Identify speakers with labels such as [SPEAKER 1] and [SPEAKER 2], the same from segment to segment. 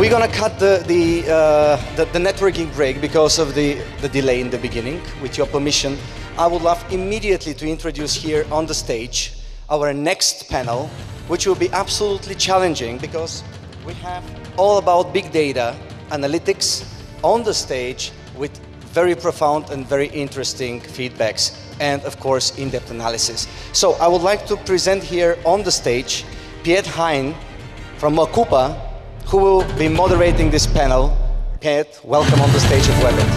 [SPEAKER 1] We're gonna cut the networking break because of the delay in the beginning. With your permission, I would love immediately to introduce here on the stage our next panel, which will be absolutely challenging because we have all about big data analytics on the stage with very profound and very interesting feedbacks and of course in-depth analysis. So I would like to present here on the stage Piet Hein from Macupa, who will be moderating this panel. Piet, welcome on the stage of WebEd.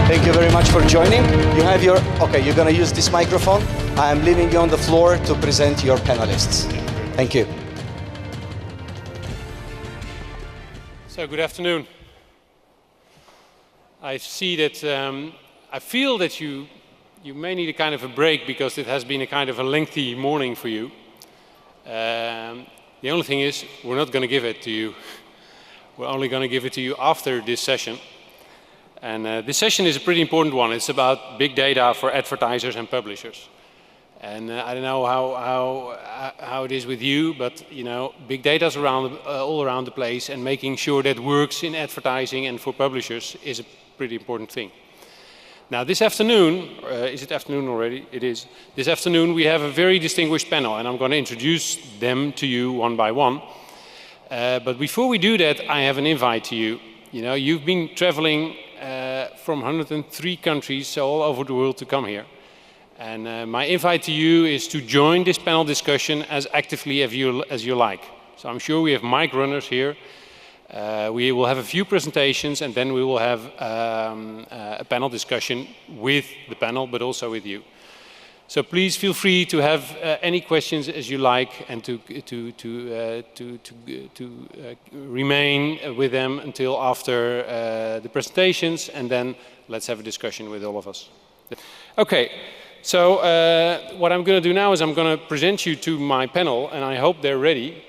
[SPEAKER 1] Thank you very much for joining. You have your, okay, you're gonna use this microphone. I am leaving you on the floor to present your panelists. Thank you.
[SPEAKER 2] So good afternoon. I see that, I feel that you may need a kind of a break because it has been a kind of a lengthy morning for you. The only thing is, we're not going to give it to you. We're only going to give it to you after this session. And this session is a pretty important one. It's about big data for advertisers and publishers. And I don't know how it is with you, but you know, big data is around, all around the place, and making sure that works in advertising and for publishers is a pretty important thing. Now this afternoon, is it afternoon already? It is. This afternoon we have a very distinguished panel, and I'm going to introduce them to you one by one. But before we do that, I have an invite to you. You know, you've been traveling from 103 countries, so all over the world, to come here. And my invite to you is to join this panel discussion as actively as you like. So I'm sure we have mic runners here. We will have a few presentations, and then we will have a panel discussion with the panel, but also with you. So please feel free to have any questions as you like, and to remain with them until after the presentations, and then let's have a discussion with all of us. Okay. So what I'm going to do now is I'm going to present you to my panel, and I hope they're ready,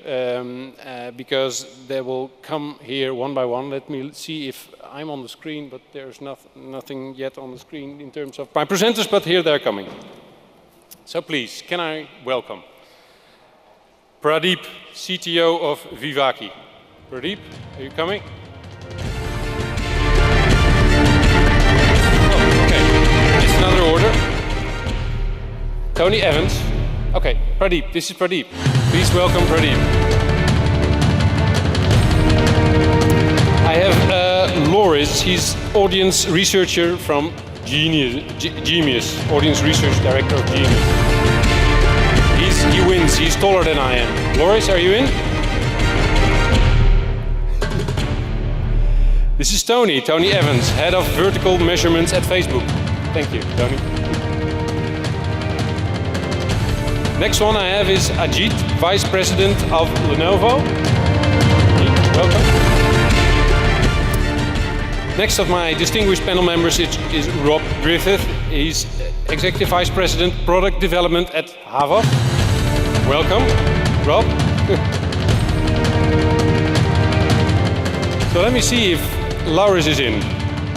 [SPEAKER 2] because they will come here one by one. Let me see if I'm on the screen, but there's nothing yet on the screen in terms of my presenters, but here they're coming. So please, can I welcome Pradeep, CTO of Vivaki. Pradeep, are you coming? Oh, okay, it's another order. Tony Evans. Okay, Pradeep, this is Pradeep. Please welcome Pradeep. I have Loris, he's audience researcher from Genius, audience research director of Genius. He wins, he's taller than I am. Loris, are you in? This is Tony Evans, head of vertical measurements at Facebook. Thank you, Tony. Next one I have is Ajit, Vice President of Lenovo. Welcome. Next of my distinguished panel members is Rob Griffith. He's Executive Vice President, Product Development at Havas. Welcome, Rob. So let me see if Laurens is in.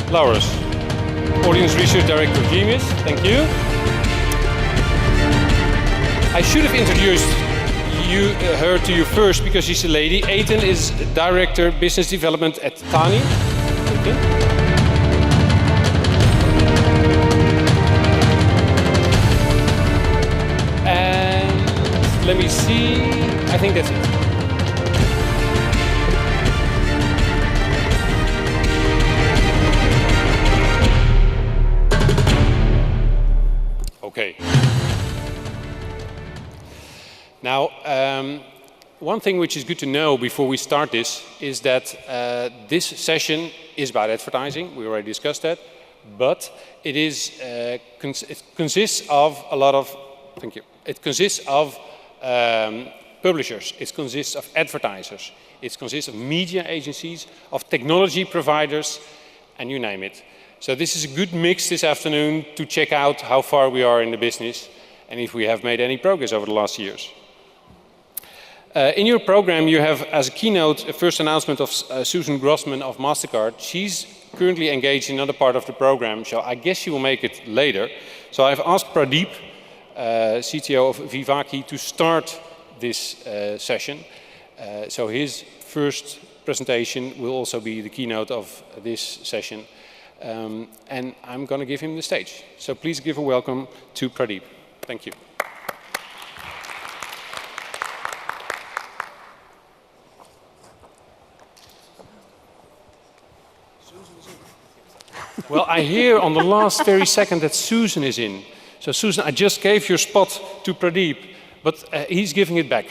[SPEAKER 2] Laurens, Audience Research Director of Genius. Thank you. I should have introduced her to you first because she's a lady. Aitan is Director Business Development at Tani. And let me see, I think that's it. Okay. Now, one thing which is good to know before we start this is that this session is about advertising. We already discussed that, but it consists of a lot of. Thank you. It consists of publishers. It consists of advertisers. It consists of media agencies, of technology providers, and you name it. So this is a good mix this afternoon to check out how far we are in the business and if we have made any progress over the last years. In your program, you have as a keynote a first announcement of Susan Grossman of MasterCard. She's currently engaged in another part of the program, so I guess she will make it later. So I've asked Pradeep, CTO of Vivaki, to start this session. So his first presentation will also be the keynote of this session. And I'm going to give him the stage. So please give a welcome to Pradeep. Thank you. Well, I hear on the last very second that Susan is in. So Susan, I just gave your spot to Pradeep, but he's giving it back.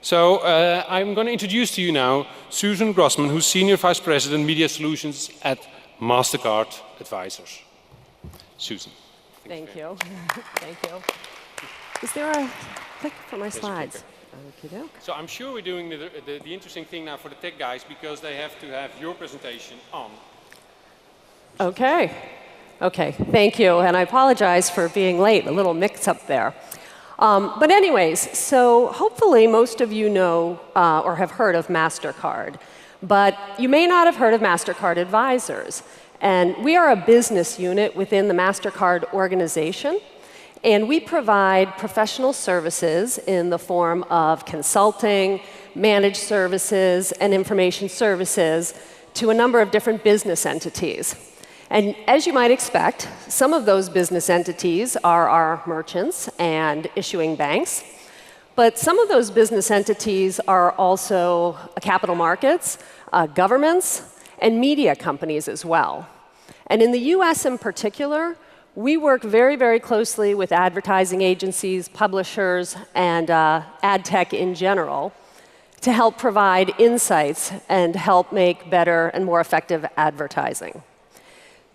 [SPEAKER 2] So I'm going to introduce to you now Susan Grossman, who's Senior Vice President Media Solutions at MasterCard Advisors. Susan.
[SPEAKER 3] Thank you. Thank you. Is there a click for my slides? Okay.
[SPEAKER 2] So I'm sure we're doing the interesting thing now for the tech guys because they have to have your presentation on.
[SPEAKER 3] Okay. Okay, thank you. And I apologize for being late, a little mix-up there. But anyways, so hopefully most of you know or have heard of MasterCard. But you may not have heard of MasterCard Advisors. And we are a business unit within the MasterCard organization. And we provide professional services in the form of consulting, managed services, and information services to a number of different business entities. And as you might expect, some of those business entities are our merchants and issuing banks. But some of those business entities are also capital markets, governments, and media companies as well. And in the US in particular, we work very, very closely with advertising agencies, publishers, and ad tech in general to help provide insights and help make better and more effective advertising.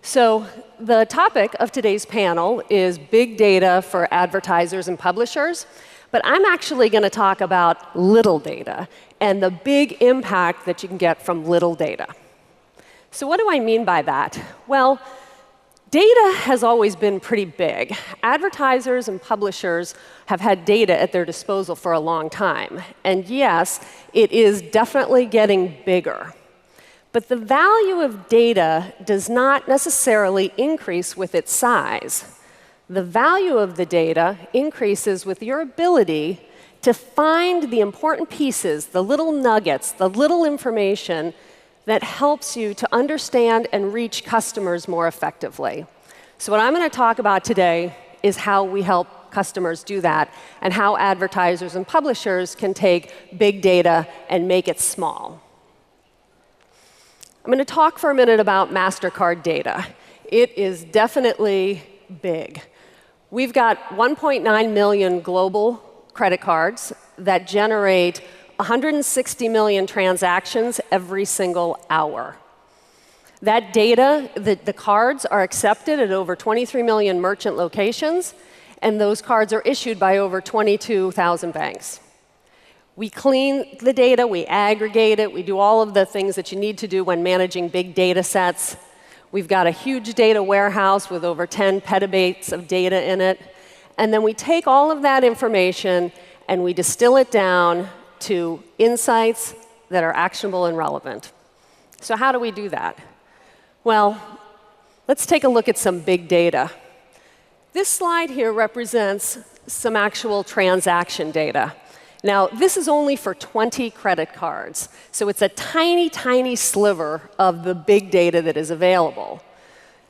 [SPEAKER 3] So the topic of today's panel is big data for advertisers and publishers, but I'm actually going to talk about little data and the big impact that you can get from little data. So what do I mean by that? Well, data has always been pretty big. Advertisers and publishers have had data at their disposal for a long time. And yes, it is definitely getting bigger. But the value of data does not necessarily increase with its size. The value of the data increases with your ability to find the important pieces, the little nuggets, the little information that helps you to understand and reach customers more effectively. So what I'm going to talk about today is how we help customers do that and how advertisers and publishers can take big data and make it small. I'm going to talk for a minute about MasterCard data. It is definitely big. We've got 1.9 million global credit cards that generate 160 million transactions every single hour. That data, the cards are accepted at over 23 million merchant locations, and those cards are issued by over 22,000 banks. We clean the data, we aggregate it, we do all of the things that you need to do when managing big data sets. We've got a huge data warehouse with over 10 petabytes of data in it. And then we take all of that information and we distill it down to insights that are actionable and relevant. So how do we do that? Well, let's take a look at some big data. This slide here represents some actual transaction data. Now, this is only for 20 credit cards, so it's a tiny, tiny sliver of the big data that is available.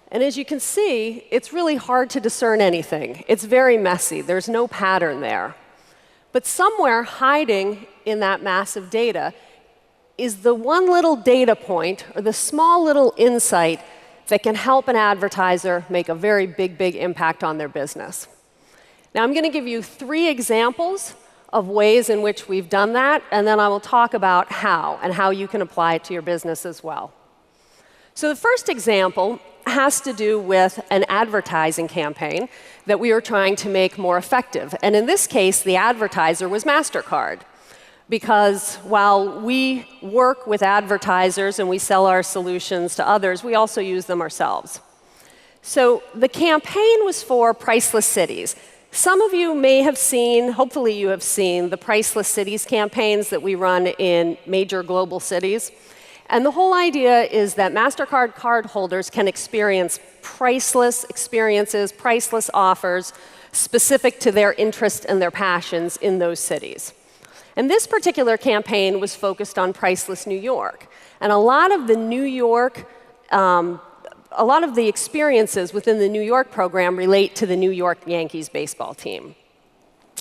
[SPEAKER 3] And as you can see, it's really hard to discern anything. It's very messy. There's no pattern there. But somewhere hiding in that massive data is the one little data point or the small little insight that can help an advertiser make a very big, big impact on their business. Now, I'm going to give you 3 examples of ways in which we've done that, and then I will talk about how and how you can apply it to your business as well. So the first example has to do with an advertising campaign that we were trying to make more effective. And in this case, the advertiser was MasterCard. Because while we work with advertisers and we sell our solutions to others, we also use them ourselves. So the campaign was for Priceless Cities. Some of you may have seen, hopefully you have seen, the Priceless Cities campaigns that we run in major global cities. And the whole idea is that MasterCard cardholders can experience priceless experiences, priceless offers specific to their interest and their passions in those cities. And this particular campaign was focused on priceless New York. And a lot of the experiences within the New York program relate to the New York Yankees baseball team.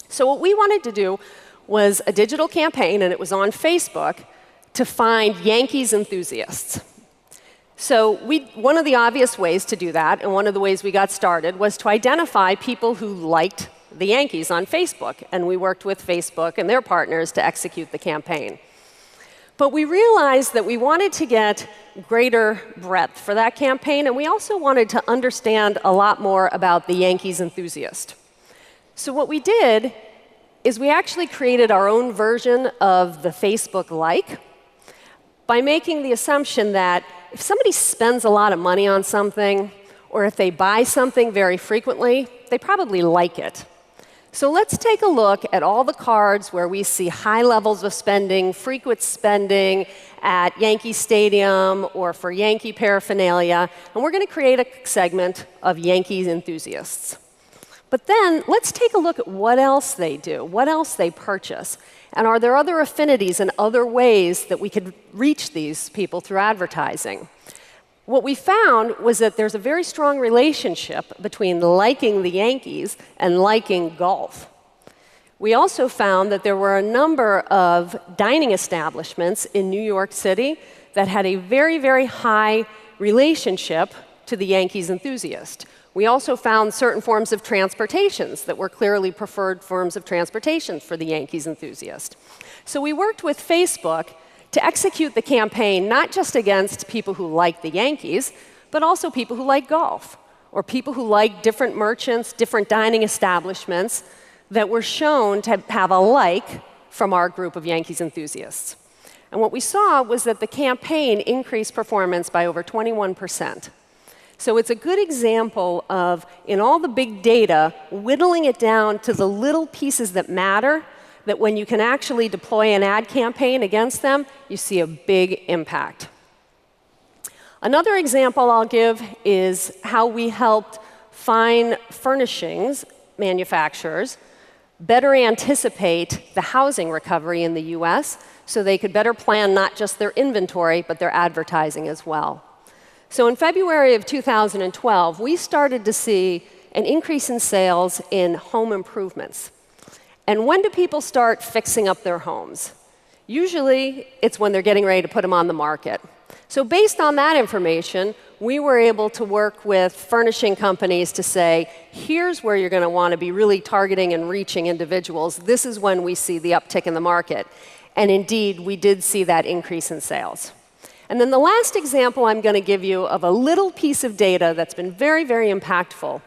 [SPEAKER 3] So what we wanted to do was a digital campaign, and it was on Facebook, to find Yankees enthusiasts. So one of the obvious ways to do that, and one of the ways we got started, was to identify people who liked the Yankees on Facebook. And we worked with Facebook and their partners to execute the campaign. But we realized that we wanted to get greater breadth for that campaign, and we also wanted to understand a lot more about the Yankees enthusiast. So what we did is we actually created our own version of the Facebook like by making the assumption that if somebody spends a lot of money on something, or if they buy something very frequently, they probably like it. So let's take a look at all the cards where we see high levels of spending, frequent spending at Yankee Stadium or for Yankee paraphernalia, and we're going to create a segment of Yankees enthusiasts. But then let's take a look at what else they do, what else they purchase, and are there other affinities and other ways that we could reach these people through advertising? What we found was that there's a very strong relationship between liking the Yankees and liking golf. We also found that there were a number of dining establishments in New York City that had a very, very high relationship to the Yankees enthusiast. We also found certain forms of transportations that were clearly preferred forms of transportation for the Yankees enthusiast. So we worked with Facebook to execute the campaign not just against people who like the Yankees, but also people who like golf, or people who like different merchants, different dining establishments that were shown to have a like from our group of Yankees enthusiasts. And what we saw was that the campaign increased performance by over 21%. So it's a good example of, in all the big data, whittling it down to the little pieces that matter, that when you can actually deploy an ad campaign against them, you see a big impact. Another example I'll give is how we helped fine furnishings manufacturers better anticipate the housing recovery in the US so they could better plan not just their inventory, but their advertising as well. So in February of 2012, we started to see an increase in sales in home improvements. And when do people start fixing up their homes? Usually, it's when they're getting ready to put them on the market. So based on that information, we were able to work with furnishing companies to say, here's where you're going to want to be really targeting and reaching individuals. This is when we see the uptick in the market. And indeed, we did see that increase in sales. And then the last example I'm going to give you of a little piece of data that's been very, very impactful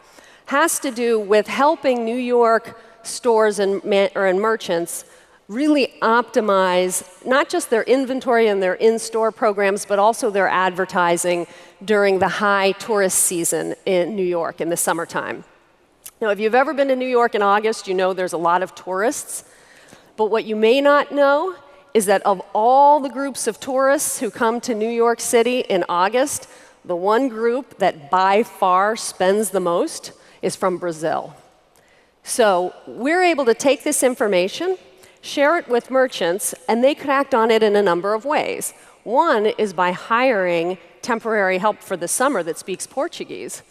[SPEAKER 3] has to do with helping New York stores and merchants really optimize not just their inventory and their in-store programs, but also their advertising during the high tourist season in New York in the summertime. Now, if you've ever been to New York in August, you know there's a lot of tourists. But what you may not know is that of all the groups of tourists who come to New York City in August, the one group that by far spends the most is from Brazil. So we're able to take this information, share it with merchants, and they could act on it in a number of ways. One is by hiring temporary help for the summer that speaks Portuguese.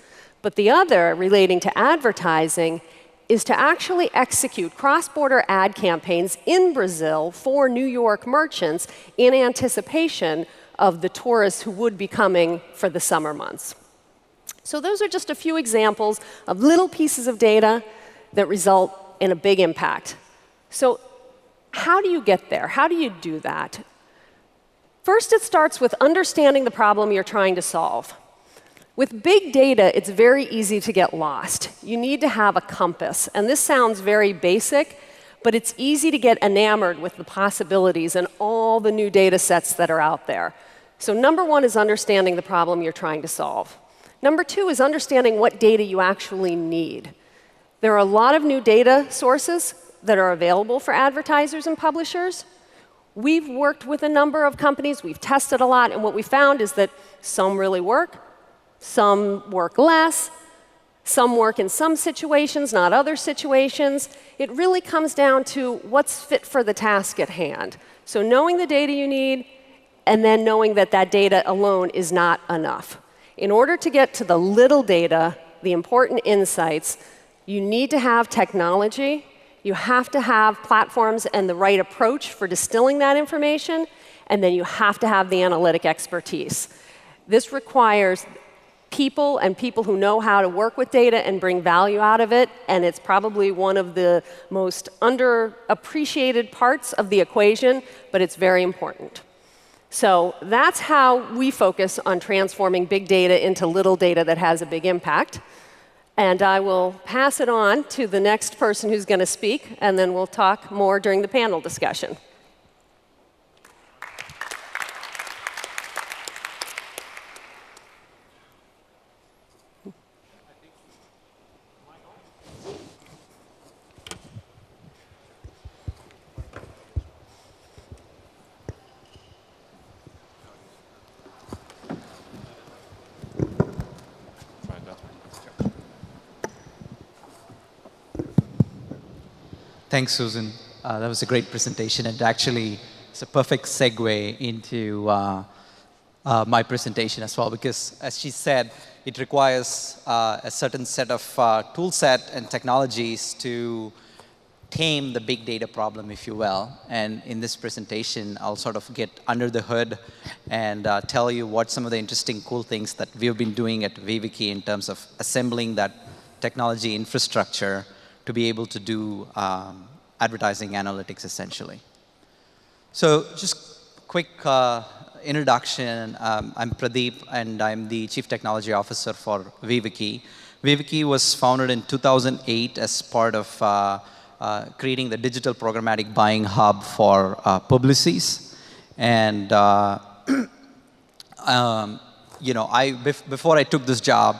[SPEAKER 3] But the other, relating to advertising, is to actually execute cross-border ad campaigns in Brazil for New York merchants in anticipation of the tourists who would be coming for the summer months. So those are just a few examples of little pieces of data that result in a big impact. So how do you get there? How do you do that? First, it starts with understanding the problem you're trying to solve. With big data, it's very easy to get lost. You need to have a compass. And this sounds very basic, but it's easy to get enamored with the possibilities and all the new data sets that are out there. So number one is understanding the problem you're trying to solve. Number two is understanding what data you actually need. There are a lot of new data sources that are available for advertisers and publishers. We've worked with a number of companies, we've tested a lot, and what we found is that some really work, some work less, Some work in some situations, not other situations. It really comes down to what's fit for the task at hand. So knowing the data you need, and then knowing that that data alone is not enough. In order to get to the little data, the important insights, you need to have technology, you have to have platforms and the right approach for distilling that information, and then you have to have the analytic expertise. This requires people and people who know how to work with data and bring value out of it, and it's probably one of the most underappreciated parts of the equation, but it's very important. So that's how we focus on transforming big data into little data that has a big impact. And I will pass it on to the next person who's going to speak, and then we'll talk more during the panel discussion.
[SPEAKER 4] Thanks, Susan. That was a great presentation, and actually, it's a perfect segue into my presentation as well, because as she said, it requires a certain set of tool set and technologies to tame the big data problem, if you will. And in this presentation, I'll sort of get under the hood and tell you what some of the interesting, cool things that we've been doing at Viviki in terms of assembling that technology infrastructure to be able to do advertising analytics, essentially. So just quick introduction. I'm Pradeep, and I'm the Chief Technology Officer for Viviki. Viviki was founded in 2008 as part of creating the digital programmatic buying hub for Publicis. And you know, before I took this job,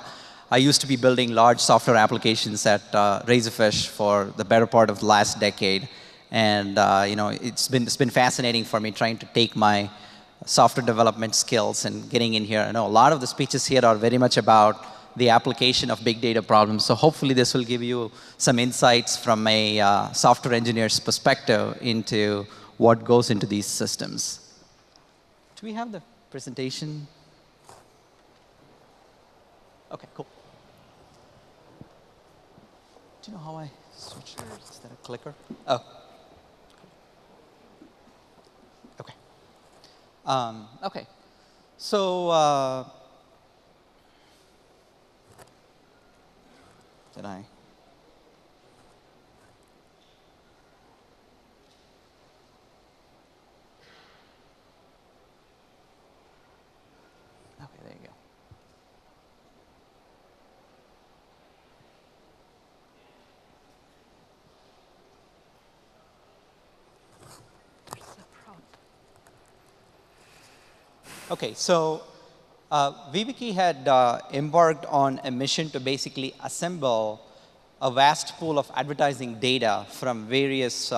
[SPEAKER 4] I used to be building large software applications at Razorfish for the better part of the last decade, and you know, it's been fascinating for me trying to take my software development skills and getting in here. I know a lot of the speeches here are very much about the application of big data problems, so hopefully this will give you some insights from a software engineer's perspective into what goes into these systems. Do we have the presentation? Okay, cool. Do you know how I switch? Is that a clicker? Oh. Okay. Okay. So, did I? Okay, there you go. Okay, so Viviki had embarked on a mission to basically assemble a vast pool of advertising data from various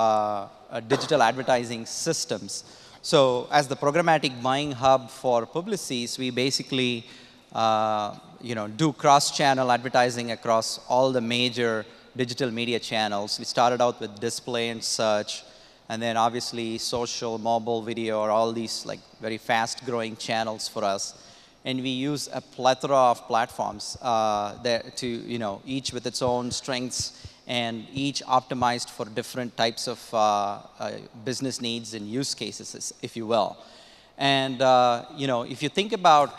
[SPEAKER 4] digital advertising systems. So as the programmatic buying hub for Publicis, we basically you know, do cross-channel advertising across all the major digital media channels. We started out with display and search, and then obviously social, mobile, video are all these like very fast growing channels for us. And we use a plethora of platforms that to, you know, each with its own strengths and each optimized for different types of business needs and use cases, if you will. And you know, if you think about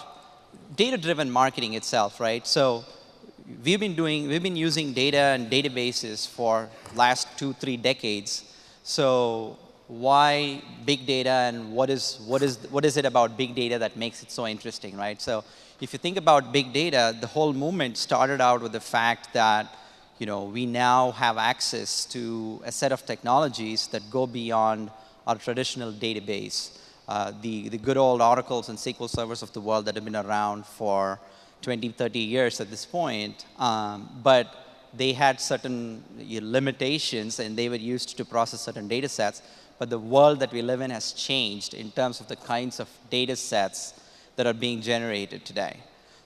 [SPEAKER 4] data-driven marketing itself, right? So we've been using data and databases for last 2-3 decades. So why big data, and what is it about big data that makes it so interesting, right? So if you think about big data, the whole movement started out with the fact that, you know, we now have access to a set of technologies that go beyond our traditional database. The good old Oracles and SQL servers of the world that have been around for 20, 30 years at this point, but they had certain limitations and they were used to process certain data sets. But the world that we live in has changed in terms of the kinds of data sets that are being generated today.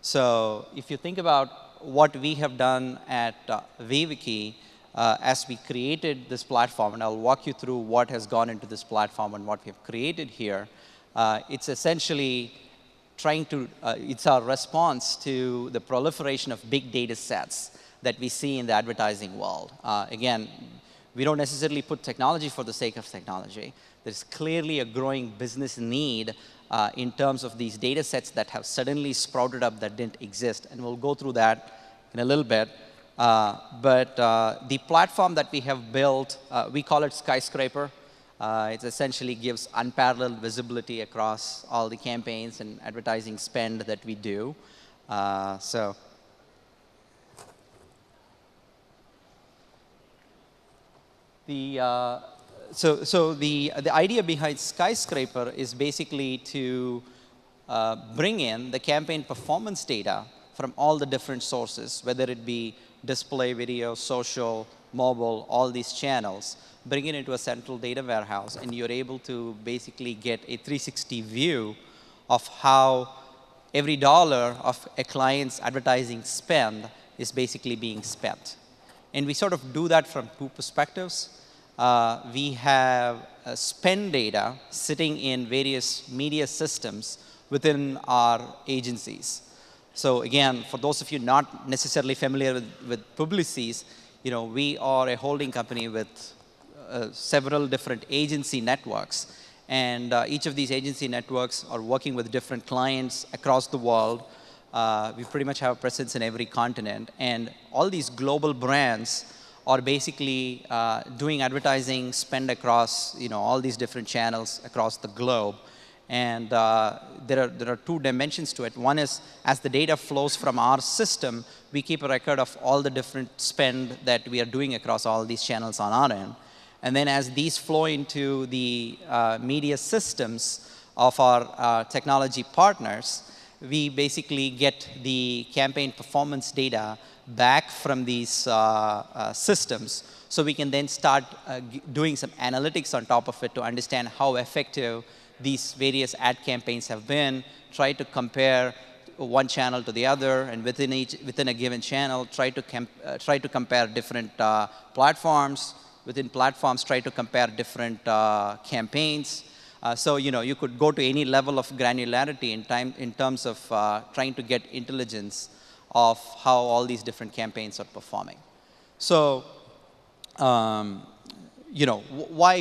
[SPEAKER 4] So if you think about what we have done at VWiki as we created this platform, and I'll walk you through what has gone into this platform and what we have created here. It's essentially it's our response to the proliferation of big data sets that we see in the advertising world. Again, we don't necessarily put technology for the sake of technology. There's clearly a growing business need in terms of these data sets that have suddenly sprouted up that didn't exist. And we'll go through that in a little bit. But the platform that we have built, we call it Skyscraper. It essentially gives unparalleled visibility across all the campaigns and advertising spend that we do. So the idea behind Skyscraper is basically to bring in the campaign performance data from all the different sources, whether it be display, video, social, mobile, all these channels, bring it into a central data warehouse, and you're able to basically get a 360 view of how every dollar of a client's advertising spend is basically being spent. And we sort of do that from two perspectives. We have spend data sitting in various media systems within our agencies. So again, for those of you not necessarily familiar with Publicis, we are a holding company with several different agency networks. And each of these agency networks are working with different clients across the world. We pretty much have a presence in every continent. And all these global brands are basically doing advertising spend across all these different channels across the globe. And there are two dimensions to it. One is, as the data flows from our system, we keep a record of all the different spend that we are doing across all these channels on our end. And then as these flow into the media systems of our technology partners, we basically get the campaign performance data back from these systems, so we can then start doing some analytics on top of it to understand how effective these various ad campaigns have been, try to compare one channel to the other, and within a given channel, try to compare different platforms. Within platforms, try to compare different campaigns. So you could go to any level of granularity in terms of trying to get intelligence of how all these different campaigns are performing. So why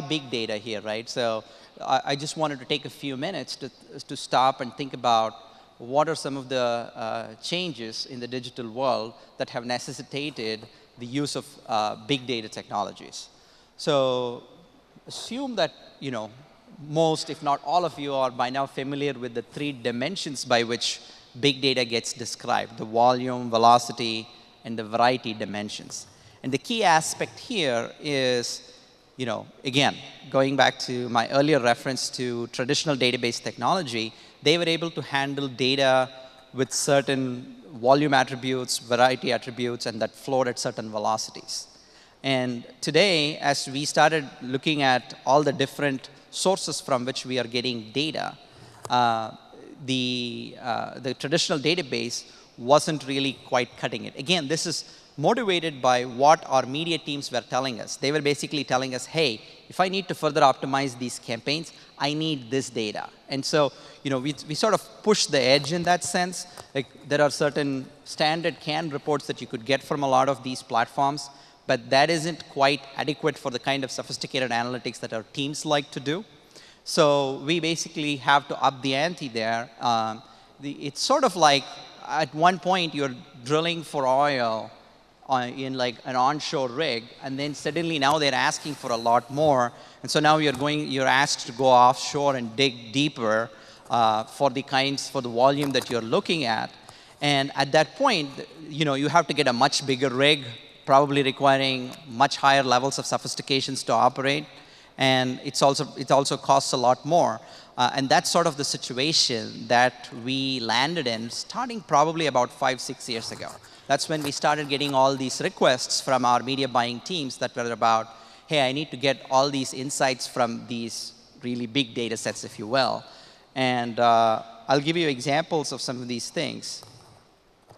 [SPEAKER 4] big data here, right? So I just wanted to take a few minutes to stop and think about what are some of the changes in the digital world that have necessitated the use of big data technologies. So assume that most, if not all of you, are by now familiar with the three dimensions by which big data gets described: the volume, velocity, and the variety dimensions. And the key aspect here is, again, going back to my earlier reference to traditional database technology, they were able to handle data with certain volume attributes, variety attributes, and that flowed at certain velocities. And today, as we started looking at all the different sources from which we are getting data, the traditional database wasn't really quite cutting it. Again, this is motivated by what our media teams were telling us. They were basically telling us, hey, if I need to further optimize these campaigns, I need this data. And so, we sort of pushed the edge in that sense. Like, there are certain standard canned reports that you could get from a lot of these platforms, but that isn't quite adequate for the kind of sophisticated analytics that our teams like to do. So we basically have to up the ante there. It's sort of like, at one point, you're drilling for oil in like an onshore rig, and then suddenly now they're asking for a lot more, and so now you're asked to go offshore and dig deeper for the volume that you're looking at. And at that point, you have to get a much bigger rig, probably requiring much higher levels of sophistications to operate, and it also costs a lot more. And that's sort of the situation that we landed in, starting probably about 5-6 years ago. That's when we started getting all these requests from our media buying teams that were about, hey, I need to get all these insights from these really big data sets, if you will. And I'll give you examples of some of these things.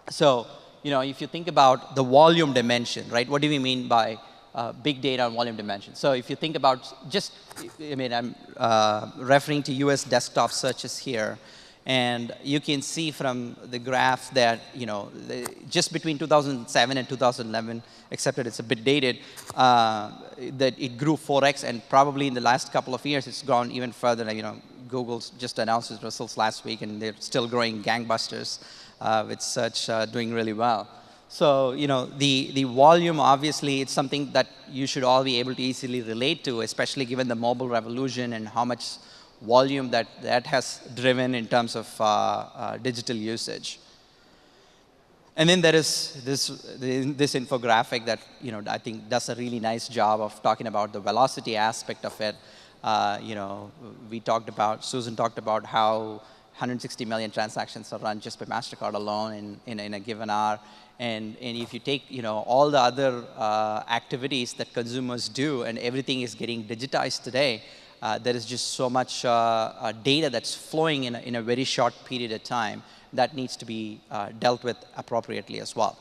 [SPEAKER 4] So, if you think about the volume dimension, right? What do we mean by big data and volume dimension? So if you think about I'm referring to US desktop searches here. And you can see from the graph that, just between 2007 and 2011, except that it's a bit dated, that it grew 4x, and probably in the last couple of years, it's gone even further. Google's just announced its results last week, and they're still growing gangbusters with search doing really well. So, the volume, obviously, it's something that you should all be able to easily relate to, especially given the mobile revolution and how much volume that has driven in terms of digital usage. And then there is this infographic that I think does a really nice job of talking about the velocity aspect of it. Susan talked about how 160 million transactions are run just by MasterCard alone in a given hour. And if you take all the other activities that consumers do, and everything is getting digitized today, there is just so much data that's flowing in a very short period of time that needs to be dealt with appropriately as well.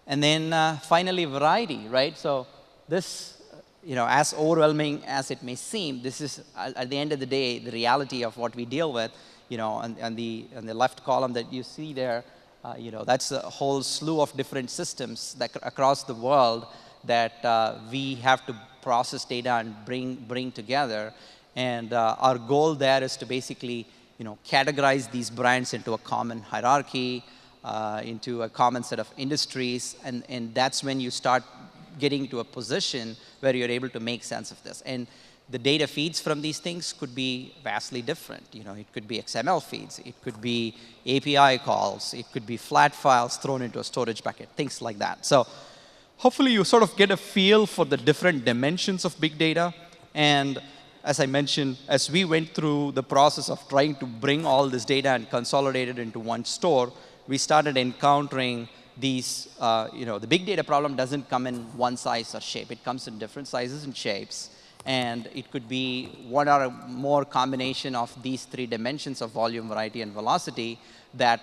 [SPEAKER 4] And then finally, variety, right? So this, as overwhelming as it may seem, this is, at the end of the day, the reality of what we deal with. On the left column that you see there, that's a whole slew of different systems that across the world that we have to process data and bring together. And our goal there is to basically, categorize these brands into a common hierarchy, into a common set of industries, and that's when you start getting to a position where you're able to make sense of this. And the data feeds from these things could be vastly different. It could be XML feeds, it could be API calls, it could be flat files thrown into a storage bucket, things like that. So hopefully you sort of get a feel for the different dimensions of big data. And as I mentioned, as we went through the process of trying to bring all this data and consolidate it into one store, we started encountering these, the big data problem doesn't come in one size or shape. It comes in different sizes and shapes. And it could be one or more combination of these three dimensions of volume, variety, and velocity that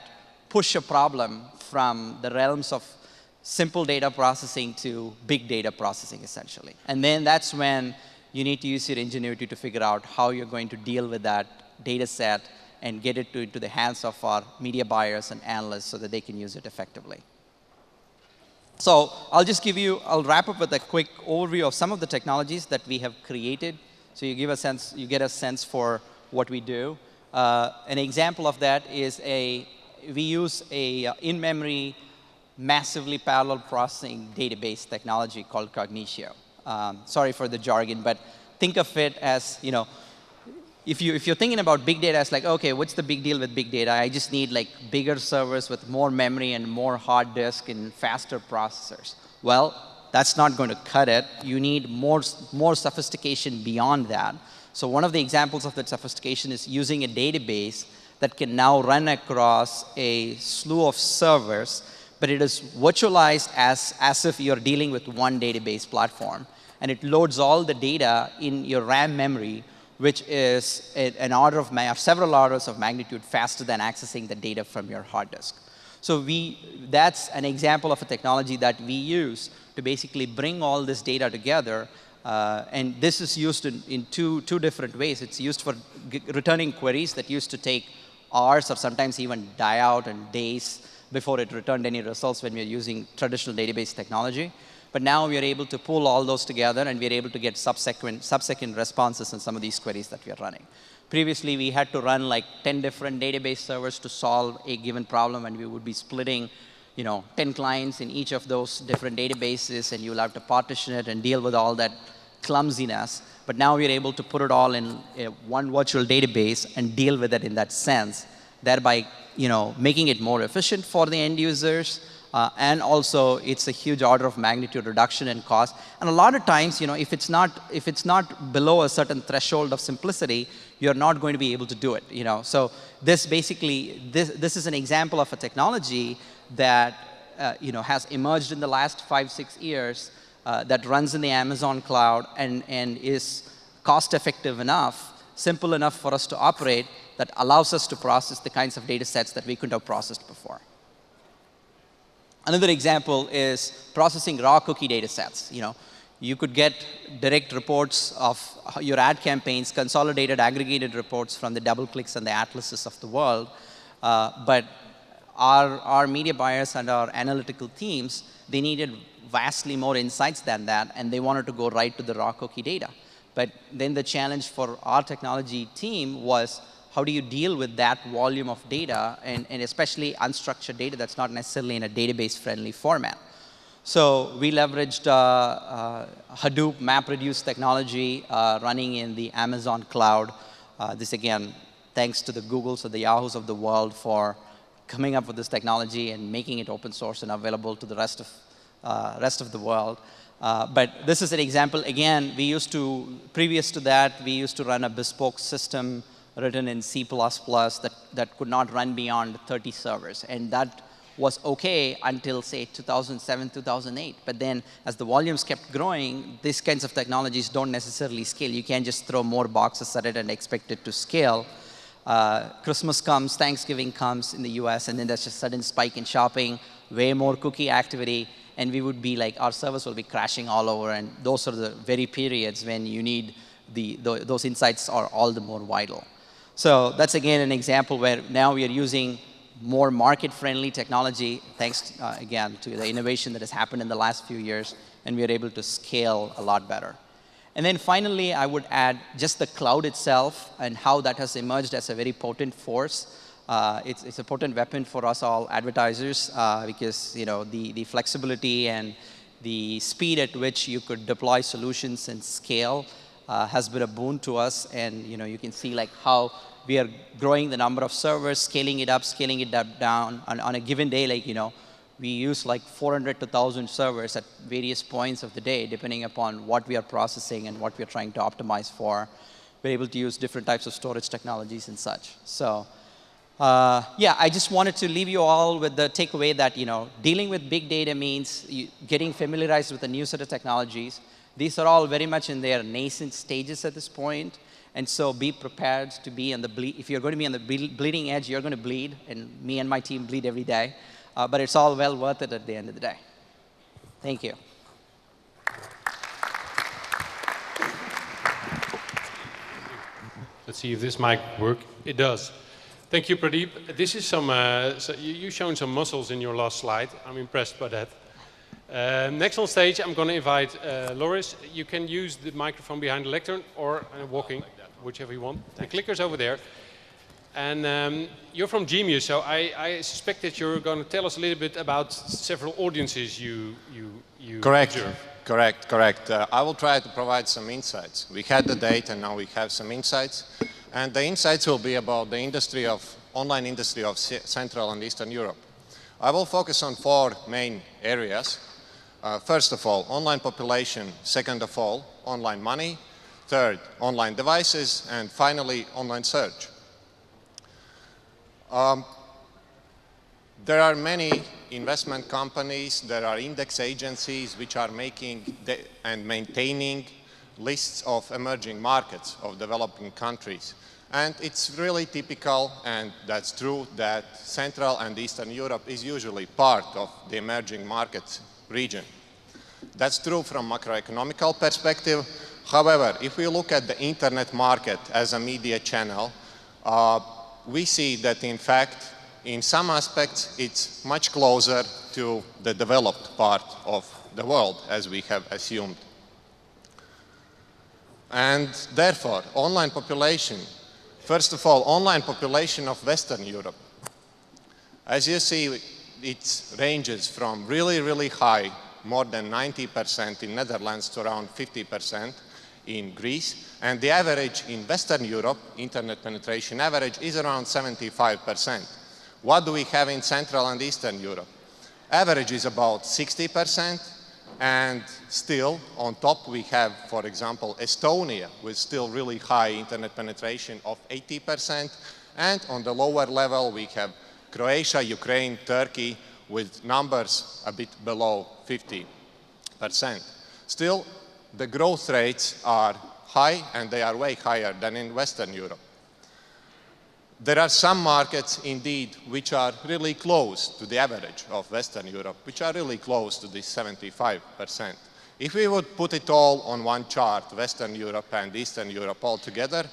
[SPEAKER 4] push a problem from the realms of simple data processing to big data processing, essentially. And then that's when you need to use your ingenuity to figure out how you're going to deal with that data set and get it into the hands of our media buyers and analysts so that they can use it effectively. So I'll wrap up with a quick overview of some of the technologies that we have created. So you get a sense for what we do. An example of that is we use a in-memory massively parallel processing database technology called Cognitio. Sorry for the jargon, but think of it as, if you're thinking about big data, it's like, okay, what's the big deal with big data? I just need bigger servers with more memory and more hard disk and faster processors. Well, that's not going to cut it. You need more sophistication beyond that. So one of the examples of that sophistication is using a database that can now run across a slew of servers, but it is virtualized as if you're dealing with one database platform. And it loads all the data in your RAM memory, which is several orders of magnitude faster than accessing the data from your hard disk. So that's an example of a technology that we use to basically bring all this data together. And this is used in two different ways. It's used for returning queries that used to take hours or sometimes even die out and days before it returned any results when we are using traditional database technology. But now we are able to pull all those together, and we are able to get sub-second responses in some of these queries that we are running. Previously, we had to run 10 different database servers to solve a given problem, and we would be splitting 10 clients in each of those different databases, and you'll have to partition it and deal with all that clumsiness. But now we're able to put it all in one virtual database and deal with it in that sense, thereby making it more efficient for the end users. And also, it's a huge order of magnitude reduction in cost. And a lot of times, if it's not below a certain threshold of simplicity, you're not going to be able to do it. So this is an example of a technology that has emerged in the last 5-6 years that runs in the Amazon cloud and is cost-effective enough, simple enough for us to operate, that allows us to process the kinds of data sets that we couldn't have processed before. Another example is processing raw cookie data sets. You could get direct reports of your ad campaigns, consolidated, aggregated reports from the DoubleClicks and the Atlases of the world. But our media buyers and our analytical teams, they needed vastly more insights than that, and they wanted to go right to the raw cookie data. But then the challenge for our technology team was, how do you deal with that volume of data, and especially unstructured data that's not necessarily in a database-friendly format? So we leveraged Hadoop MapReduce technology running in the Amazon cloud. This, again, thanks to the Googles or the Yahoos of the world for coming up with this technology and making it open source and available to the rest of the world. But this is an example. Again, previous to that, we used to run a bespoke system written in C++ that could not run beyond 30 servers. And that was OK until, say, 2007, 2008. But then as the volumes kept growing, these kinds of technologies don't necessarily scale. You can't just throw more boxes at it and expect it to scale. Christmas comes, Thanksgiving comes in the US, and then there's just a sudden spike in shopping, way more cookie activity, and we would be like, our service will be crashing all over, and those are the very periods when you need those insights are all the more vital. So that's, again, an example where now we are using more market-friendly technology, thanks, again, to the innovation that has happened in the last few years, and we are able to scale a lot better. And then finally, I would add just the cloud itself and how that has emerged as a very potent force. It's a potent weapon for us all advertisers because the flexibility and the speed at which you could deploy solutions and scale has been a boon to us. And you can see like how we are growing the number of servers, scaling it up, down. On a given day, we use like 400 to 1,000 servers at various points of the day, depending upon what we are processing and what we are trying to optimize for. We're able to use different types of storage technologies and such. So yeah, I just wanted to leave you all with the takeaway that dealing with big data means getting familiarized with a new set of technologies. These are all very much in their nascent stages at this point. And so be prepared to be on the bleed. If you're going to be on the bleeding edge, you're going to bleed. And me and my team bleed every day. But it's all well worth it at the end of the day. Thank you.
[SPEAKER 2] Let's see if this mic works. It does. Thank you, Pradeep. This is so you've shown some muscles in your last slide. I'm impressed by that. Next on stage, I'm going to invite Loris. You can use the microphone behind the lectern or walking, whichever you want. The clicker's over there. And you're from Genius, so I suspect that you're going to tell us a little bit about several audiences you observe.
[SPEAKER 5] Correct. I will try to provide some insights. We had the data, and now we have some insights. And the insights will be about the online industry of Central and Eastern Europe. I will focus on 4 main areas. First of all, online population. Second of all, online money. Third, online devices. And finally, online search. There are many investment companies, there are index agencies which are making and maintaining lists of emerging markets of developing countries. And it's really typical, and that's true, that Central and Eastern Europe is usually part of the emerging markets region. That's true from macroeconomical perspective. However, if we look at the internet market as a media channel, we see that, in fact, in some aspects, it's much closer to the developed part of the world, as we have assumed. And therefore, online population, first of all, online population of Western Europe. As you see, it ranges from really, really high, more than 90% in Netherlands, to around 50% in Greece. And the average in Western Europe, internet penetration average, is around 75%. What do we have in Central and Eastern Europe? Average is about 60%, and still on top we have, for example, Estonia with still really high internet penetration of 80%, and on the lower level we have Croatia, Ukraine, Turkey with numbers a bit below 50%. Still, the growth rates are high, and they are way higher than in Western Europe. There are some markets, indeed, which are really close to the average of Western Europe, which are really close to this 75%. If we would put it all on one chart, Western Europe and Eastern Europe all together,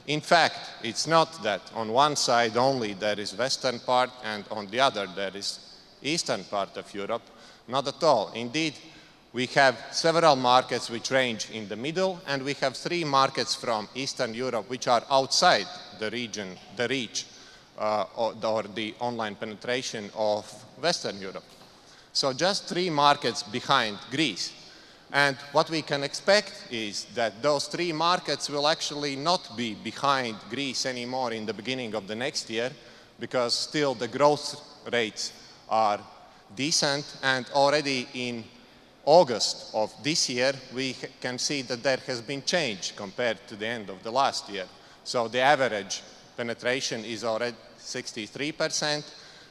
[SPEAKER 5] in fact, it's not that on one side only there is Western part and on the other there is Eastern part of Europe. Not at all. Indeed, we have several markets which range in the middle, and we have 3 markets from Eastern Europe which are outside the region, the reach or the online penetration of Western Europe. So just 3 markets behind Greece. And what we can expect is that those 3 markets will actually not be behind Greece anymore in the beginning of the next year, because still the growth rates are decent, and already in August of this year we can see that there has been change compared to the end of the last year. So the average penetration is already 63%.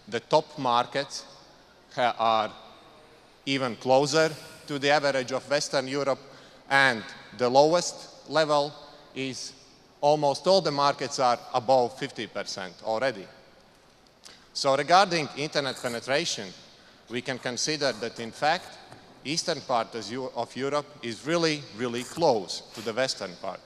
[SPEAKER 5] The top markets are even closer to the average of Western Europe, and the lowest level is almost all the markets are above 50% already. So regarding internet penetration, we can consider that in fact eastern part of Europe is really, really close to the western part.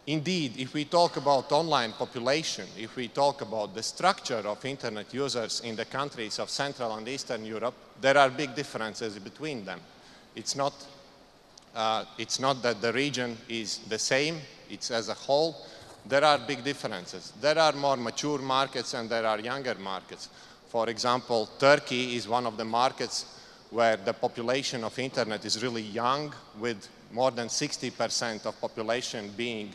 [SPEAKER 5] Indeed, if we talk about online population, if we talk about the structure of internet users in the countries of Central and Eastern Europe, there are big differences between them. It's not that the region is the same, it's as a whole. There are big differences. There are more mature markets and there are younger markets. For example, Turkey is one of the markets where the population of internet is really young, with more than 60% of population being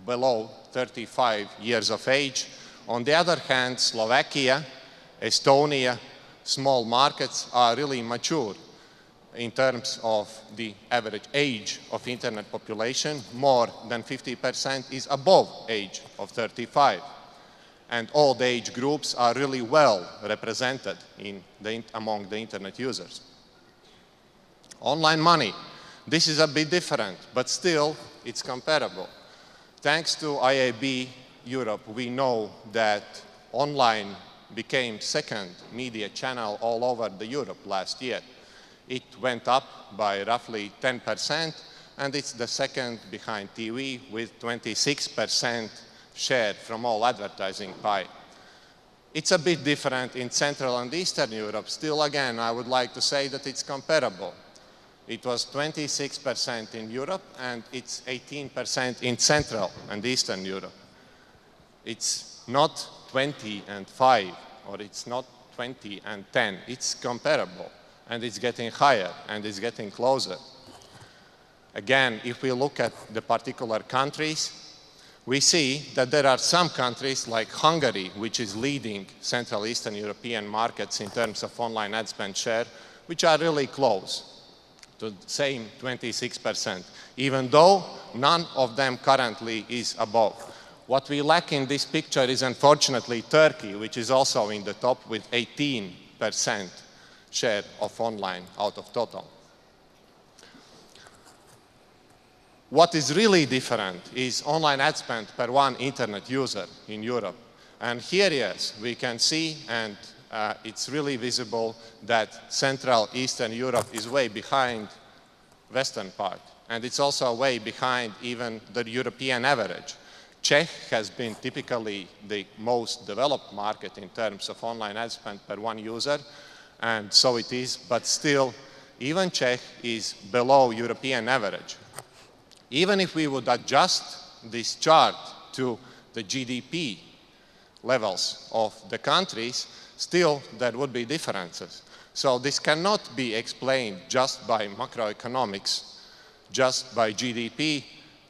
[SPEAKER 5] below 35 years of age. On the other hand, Slovakia, Estonia, small markets are really mature in terms of the average age of internet population. More than 50% is above age of 35. And all the age groups are really well represented among the internet users. Online money. This is a bit different, but still it's comparable. Thanks to IAB Europe, we know that online became second media channel all over Europe last year. It went up by roughly 10%, and it's the second behind TV with 26% share from all advertising pie. It's a bit different in Central and Eastern Europe. Still, again, I would like to say that it's comparable. It was 26% in Europe, and it's 18% in Central and Eastern Europe. It's not 20 and 5, or it's not 20 and 10. It's comparable, and it's getting higher, and it's getting closer. Again, if we look at the particular countries, we see that there are some countries like Hungary, which is leading Central Eastern European markets in terms of online ad spend share, which are really close to the same 26%, even though none of them currently is above. What we lack in this picture is unfortunately Turkey, which is also in the top with 18% share of online out of total. What is really different is online ad spend per one internet user in Europe. And here, yes, we can see, and it's really visible, that Central Eastern Europe is way behind Western part. And it's also way behind even the European average. Czech has been typically the most developed market in terms of online ad spend per one user, and so it is, but still, even Czech is below European average. Even if we would adjust this chart to the GDP levels of the countries, still there would be differences. So this cannot be explained just by macroeconomics, just by GDP.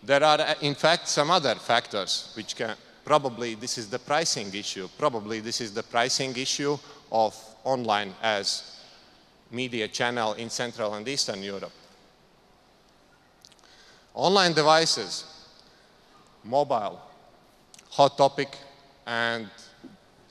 [SPEAKER 5] There are, in fact, some other factors which can, probably this is the pricing issue. Probably this is the pricing issue of online as media channel in Central and Eastern Europe. Online devices, mobile, hot topic, and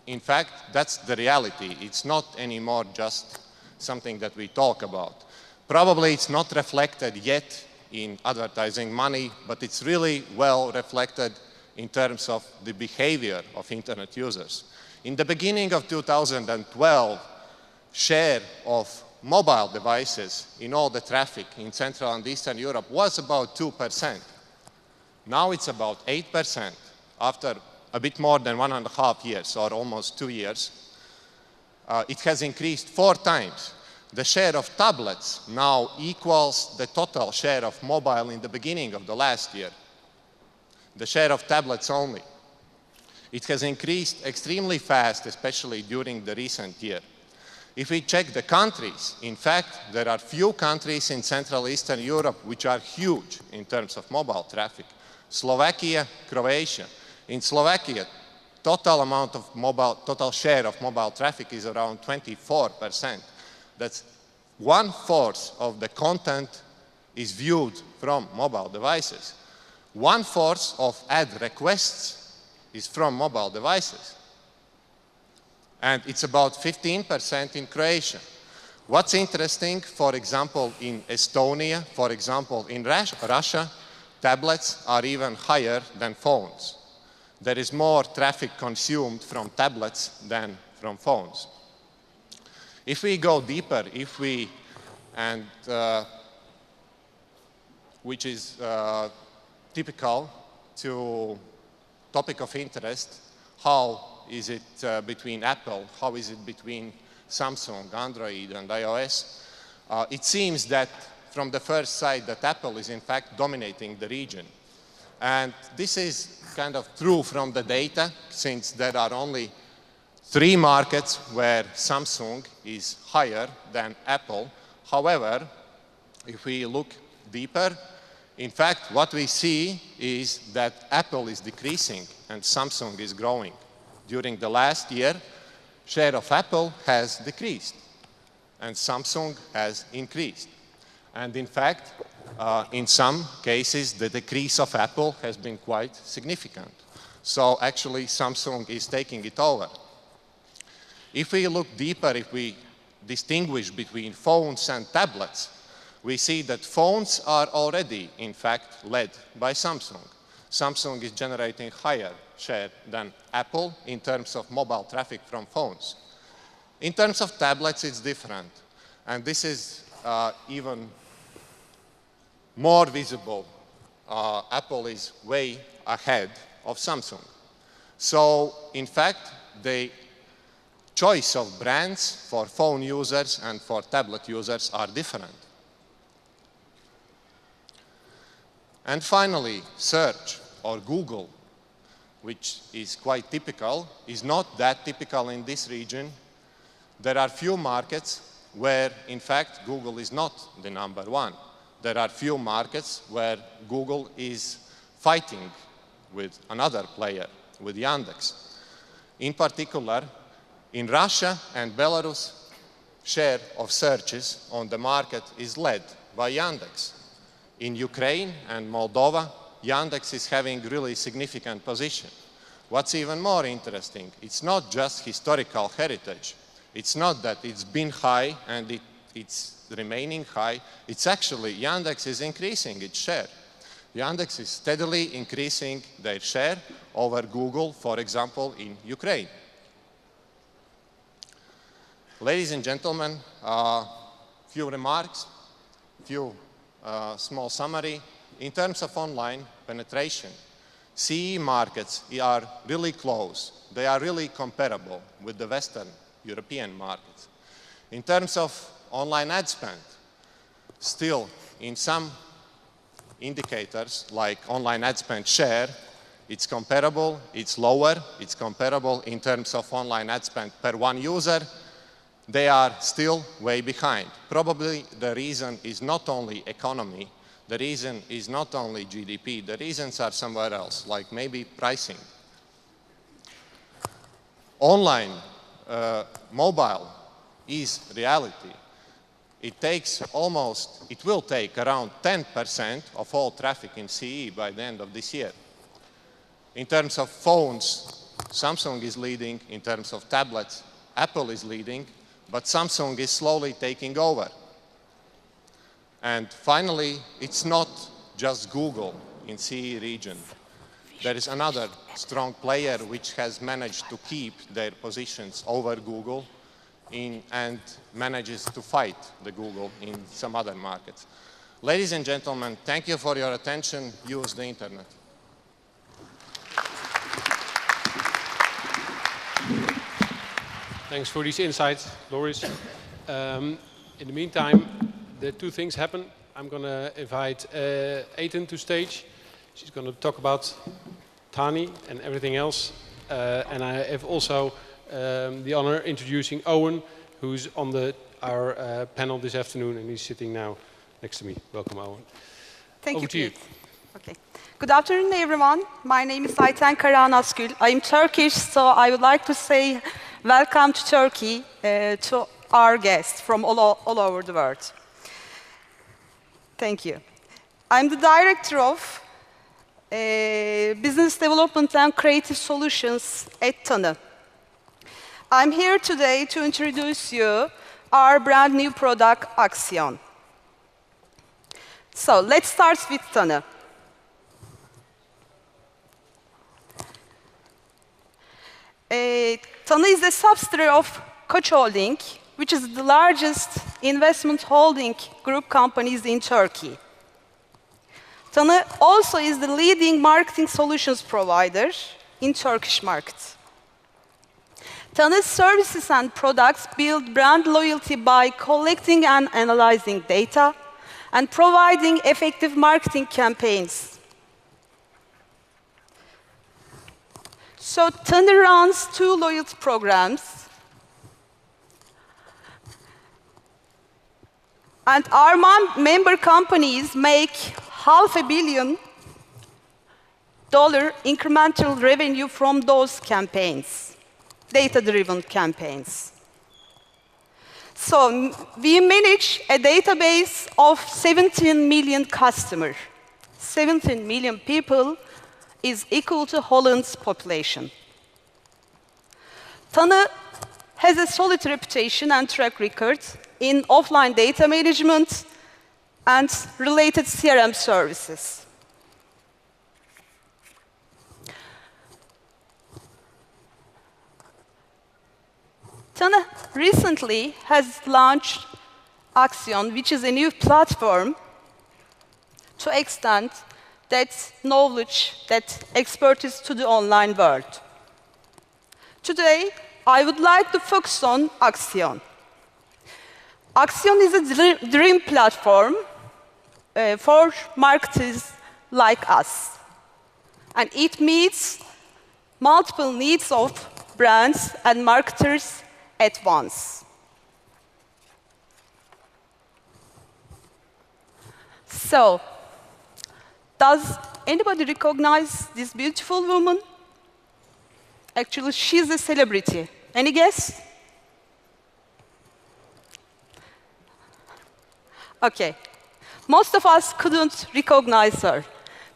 [SPEAKER 5] in fact, that's the reality. It's not anymore just something that we talk about. Probably it's not reflected yet in advertising money, but it's really well reflected in terms of the behavior of internet users. In the beginning of 2012, share of mobile devices in all the traffic in Central and Eastern Europe was about 2%. Now it's about 8% after a bit more than 1.5 years, or almost 2 years. It has increased 4 times. The share of tablets now equals the total share of mobile in the beginning of the last year. The share of tablets only. It has increased extremely fast, especially during the recent year. If we check the countries, in fact, there are few countries in Central Eastern Europe which are huge in terms of mobile traffic. Slovakia, Croatia. In Slovakia, total share of mobile traffic is around 24%. That's 1/4 of the content is viewed from mobile devices. 1/4 of ad requests is from mobile devices. And it's about 15% in Croatia. What's interesting, for example, in Estonia, for example, in Russia, tablets are even higher than phones. There is more traffic consumed from tablets than from phones. If we go deeper, which is typical to topic of interest, how is it between Apple, how is it between Samsung, Android, and iOS? It seems that from the first sight that Apple is in fact dominating the region. And this is kind of true from the data, since there are only 3 markets where Samsung is higher than Apple. However, if we look deeper, in fact, what we see is that Apple is decreasing and Samsung is growing. During the last year, share of Apple has decreased and Samsung has increased. And in fact, in some cases, the decrease of Apple has been quite significant. So actually, Samsung is taking it over. If we look deeper, if we distinguish between phones and tablets, we see that phones are already, in fact, led by Samsung. Samsung is generating higher share than Apple in terms of mobile traffic from phones. In terms of tablets, it's different. And this is even more visible. Apple is way ahead of Samsung. So, in fact, the choice of brands for phone users and for tablet users are different. And finally, search or Google, which is quite typical, is not that typical in this region. There are few markets where, in fact, Google is not the #1. There are few markets where Google is fighting with another player, with Yandex. In particular, in Russia and Belarus, share of searches on the market is led by Yandex. In Ukraine and Moldova, Yandex is having really significant position. What's even more interesting, it's not just historical heritage. It's not that it's been high and it's remaining high. It's actually Yandex is increasing its share. Yandex is steadily increasing their share over Google, for example, in Ukraine. Ladies and gentlemen, few remarks, few small summary. In terms of online penetration, CE markets are really close. They are really comparable with the Western European markets. In terms of online ad spend, still in some indicators like online ad spend share, it's comparable, it's lower, it's comparable in terms of online ad spend per one user. They are still way behind. Probably the reason is not only economy, the reason is not only GDP, the reasons are somewhere else, like maybe pricing. Online, mobile is reality. It will take around 10% of all traffic in CE by the end of this year. In terms of phones, Samsung is leading. In terms of tablets, Apple is leading, but Samsung is slowly taking over. And finally, it's not just Google in CE region. there is another strong player which has managed to keep their positions over Google and manages to fight the Google in some other markets. Ladies and gentlemen, thank you for your attention. Use the internet.
[SPEAKER 2] Thanks for these insights, Loris. In the meantime, the two things happen. I'm going to invite Ethan to stage. She's going to talk about Tani and everything else. And I have also the honor introducing Owen, who's on our panel this afternoon, and he's sitting now next to me. Welcome, Owen.
[SPEAKER 6] Thank
[SPEAKER 2] Over
[SPEAKER 6] you,
[SPEAKER 2] to you.
[SPEAKER 6] Okay. Good afternoon, everyone. My name is Ayten Karahanasgül. I'm Turkish, so I would like to say welcome to Turkey to our guests from all over the world. Thank you. I'm the director of Business Development and Creative Solutions at Tani. I'm here today to introduce you our brand new product, Axion. So let's start with Tani. Tani is a subsidiary of Koç Holding, which is the largest investment holding group companies in Turkey. Tani also is the leading marketing solutions provider in Turkish market. Tani's services and products build brand loyalty by collecting and analyzing data and providing effective marketing campaigns. So Tani runs 2 loyalty programs. And our member companies make $500 million incremental revenue from those campaigns, data-driven campaigns. So we manage a database of 17 million customers. 17 million people is equal to Holland's population. Tani has a solid reputation and track record in offline data management and related CRM services. Tani recently has launched Axion, which is a new platform to extend that knowledge, that expertise to the online world. Today, I would like to focus on Axion. Axion is a dream platform for marketers like us. And it meets multiple needs of brands and marketers at once. So, does anybody recognize this beautiful woman? Actually, she's a celebrity. Any guess? Okay. Most of us couldn't recognize her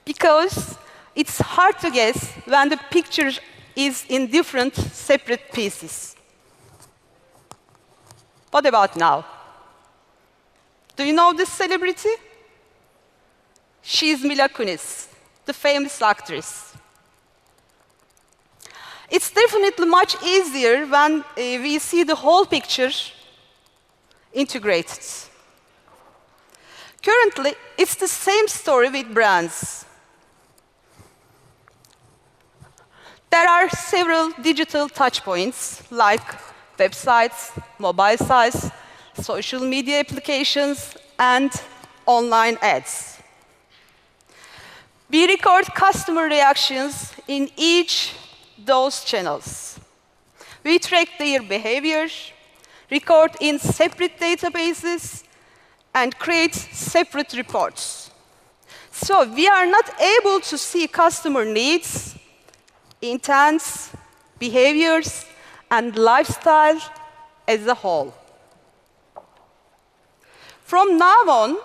[SPEAKER 6] because it's hard to guess when the picture is in different separate pieces. What about now? Do you know this celebrity? She's Mila Kunis, the famous actress. It's definitely much easier when we see the whole picture integrated. Currently, it's the same story with brands. There are several digital touchpoints like websites, mobile sites, social media applications, and online ads. We record customer reactions in each of those channels. We track their behavior, record in separate databases, and create separate reports. So we are not able to see customer needs, intents, behaviors, and lifestyle as a whole. From now on,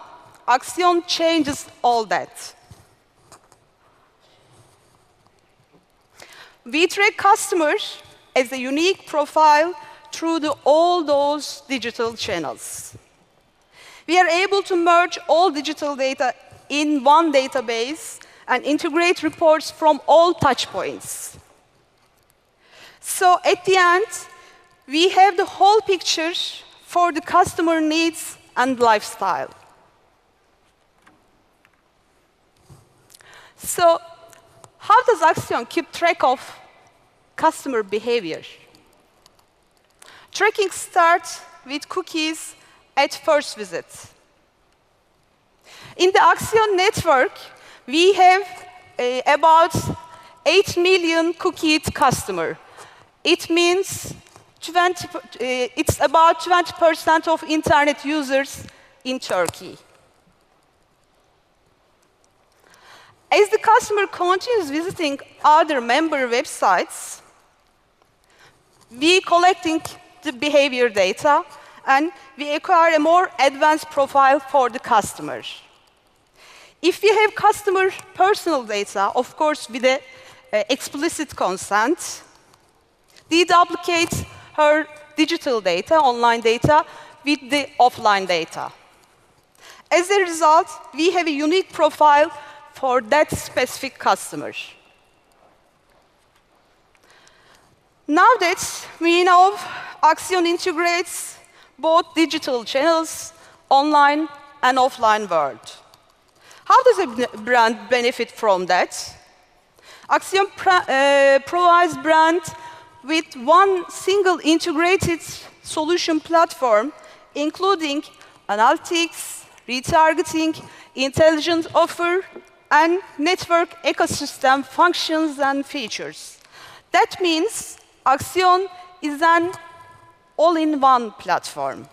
[SPEAKER 6] Axion changes all that. We track customers as a unique profile through all those digital channels. We are able to merge all digital data in one database and integrate reports from all touch points. So at the end, we have the whole picture for the customer needs and lifestyle. So how does Axion keep track of customer behavior? Tracking starts with cookies at first visit. In the Axion network, we have about 8 million cookied customers. It means it's about 20% of internet users in Turkey. As the customer continues visiting other member websites, we collecting the behavior data, and we acquire a more advanced profile for the customer. If we have customer personal data, of course, with the explicit consent, we duplicate her digital data, online data, with the offline data. As a result, we have a unique profile for that specific customer. Now that we know Axion integrates both digital channels, online and offline world. How does a brand benefit from that? Axion provides brand with one single integrated solution platform, including analytics, retargeting, intelligent offer, and network ecosystem functions and features. That means Axion is an all-in-one platform.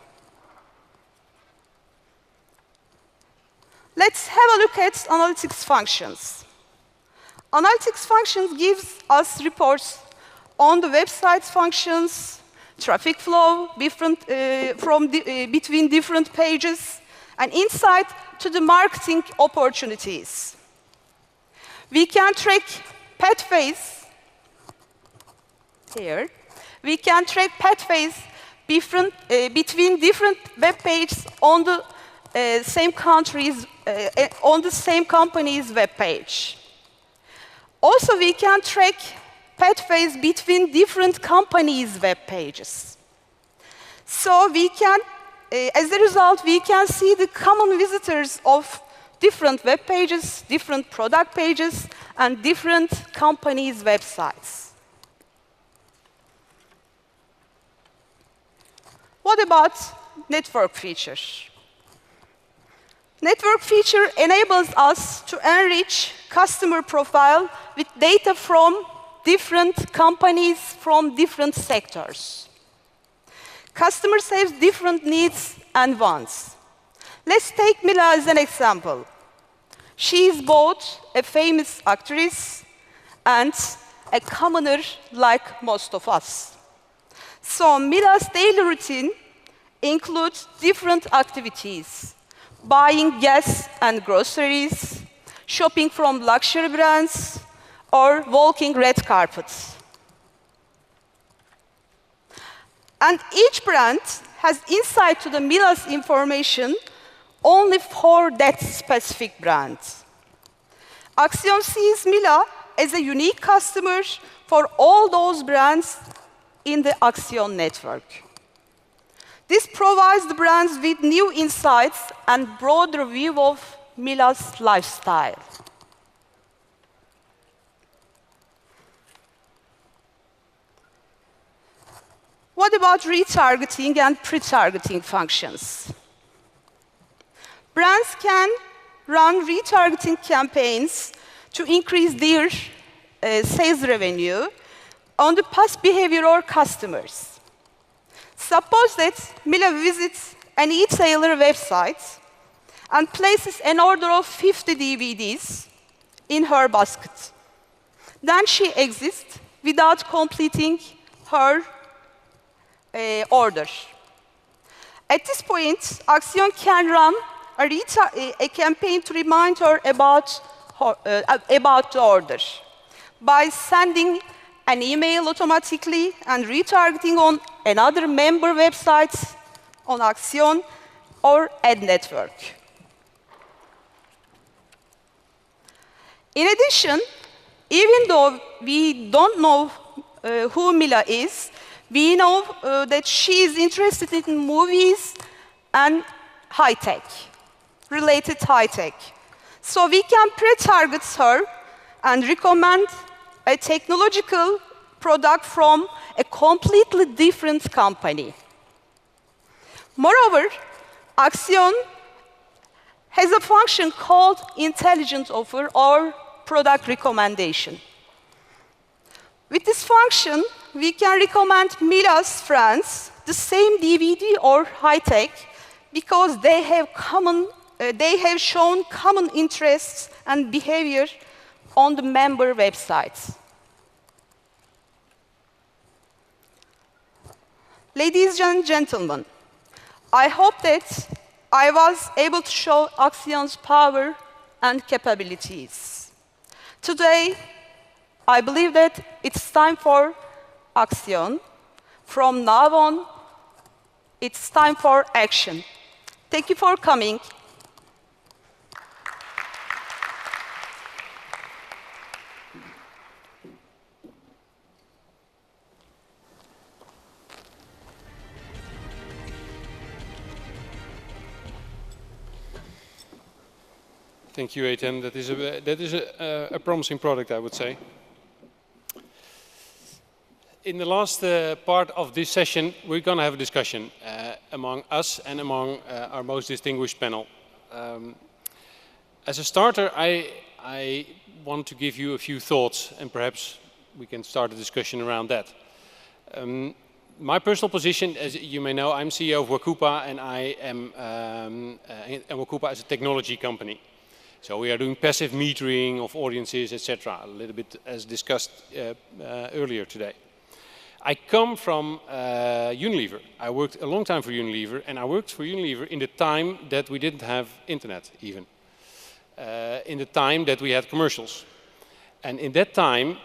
[SPEAKER 6] Let's have a look at analytics functions. Analytics functions gives us reports on the website's functions, traffic flow between different pages, and insight to the marketing opportunities. We can track pathways here. We can track pathways between different web pages on the same countries, on the same company's web page. Also, we can track pathways between different companies' web pages. So we can, as a result, we can see the common visitors of different web pages, different product pages, and different companies' websites. What about network features? Network feature enables us to enrich customer profile with data from different companies from different sectors. Customers have different needs and wants. Let's take Mila as an example. She is both a famous actress and a commoner like most of us. So Mila's daily routine includes different activities: buying gas and groceries, shopping from luxury brands, or walking red carpets. And each brand has insight to the Mila's information only for that specific brand. Axion sees Mila as a unique customer for all those brands in the Axion network. This provides the brands with new insights and broader view of Mila's lifestyle. What about retargeting and pre-targeting functions? Brands can run retargeting campaigns to increase their sales revenue on the past behavior of customers. Suppose that Mila visits an e-tailer website and places an order of 50 DVDs in her basket. Then she exits without completing her order. At this point, Axion can run a campaign to remind her about the order by sending an email automatically and retargeting on another member websites on Axion or ad network. In addition, even though we don't know who Mila is, we know that she is interested in movies and high-tech, related high-tech. So we can pre-target her and recommend a technological product from a completely different company. Moreover, Axion has a function called intelligent offer or product recommendation. With this function, we can recommend Mila's friends the same DVD or high-tech because they have shown common interests and behavior on the member websites. Ladies and gentlemen, I hope that I was able to show Axion's power and capabilities. Today, I believe that it's time for Axion. From now on, it's time for action. Thank you for coming.
[SPEAKER 2] Thank you, Ethem. That is a promising product, I would say. In the last part of this session, we're going to have a discussion among us and among our most distinguished panel. As a starter, I want to give you a few thoughts, and perhaps we can start a discussion around that. My personal position, as you may know, I'm CEO of Wakupa, and I am and Wakupa is a technology company. So we are doing passive metering of audiences, etc., a little bit as discussed earlier today. I come from Unilever. I worked a long time for Unilever, and I worked for Unilever in the time that we didn't have internet even. In the time that we had commercials. And in that time,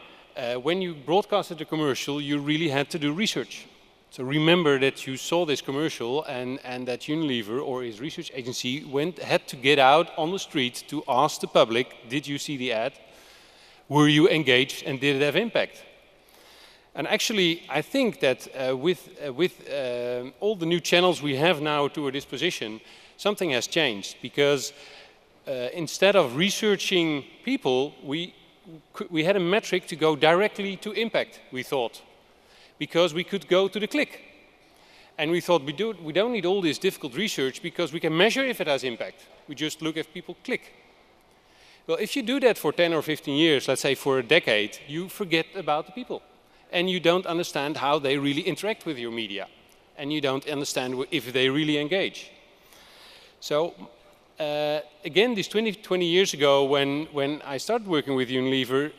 [SPEAKER 2] when you broadcasted a commercial, you really had to do research. So remember that you saw this commercial and that Unilever or his research agency had to get out on the street to ask the public, did you see the ad? Were you engaged and did it have impact? And actually, I think that with all the new channels we have now to our disposition, something has changed because instead of researching people, we had a metric to go directly to impact, we thought. Because we could go to the click. And we thought we don't need all this difficult research because we can measure if it has impact. We just look if people click. Well, if you do that for 10 or 15 years, let's say for a decade, you forget about the people. And you don't understand how they really interact with your media. And you don't understand if they really engage. So again, this 20 years ago, when I started working with Unilever,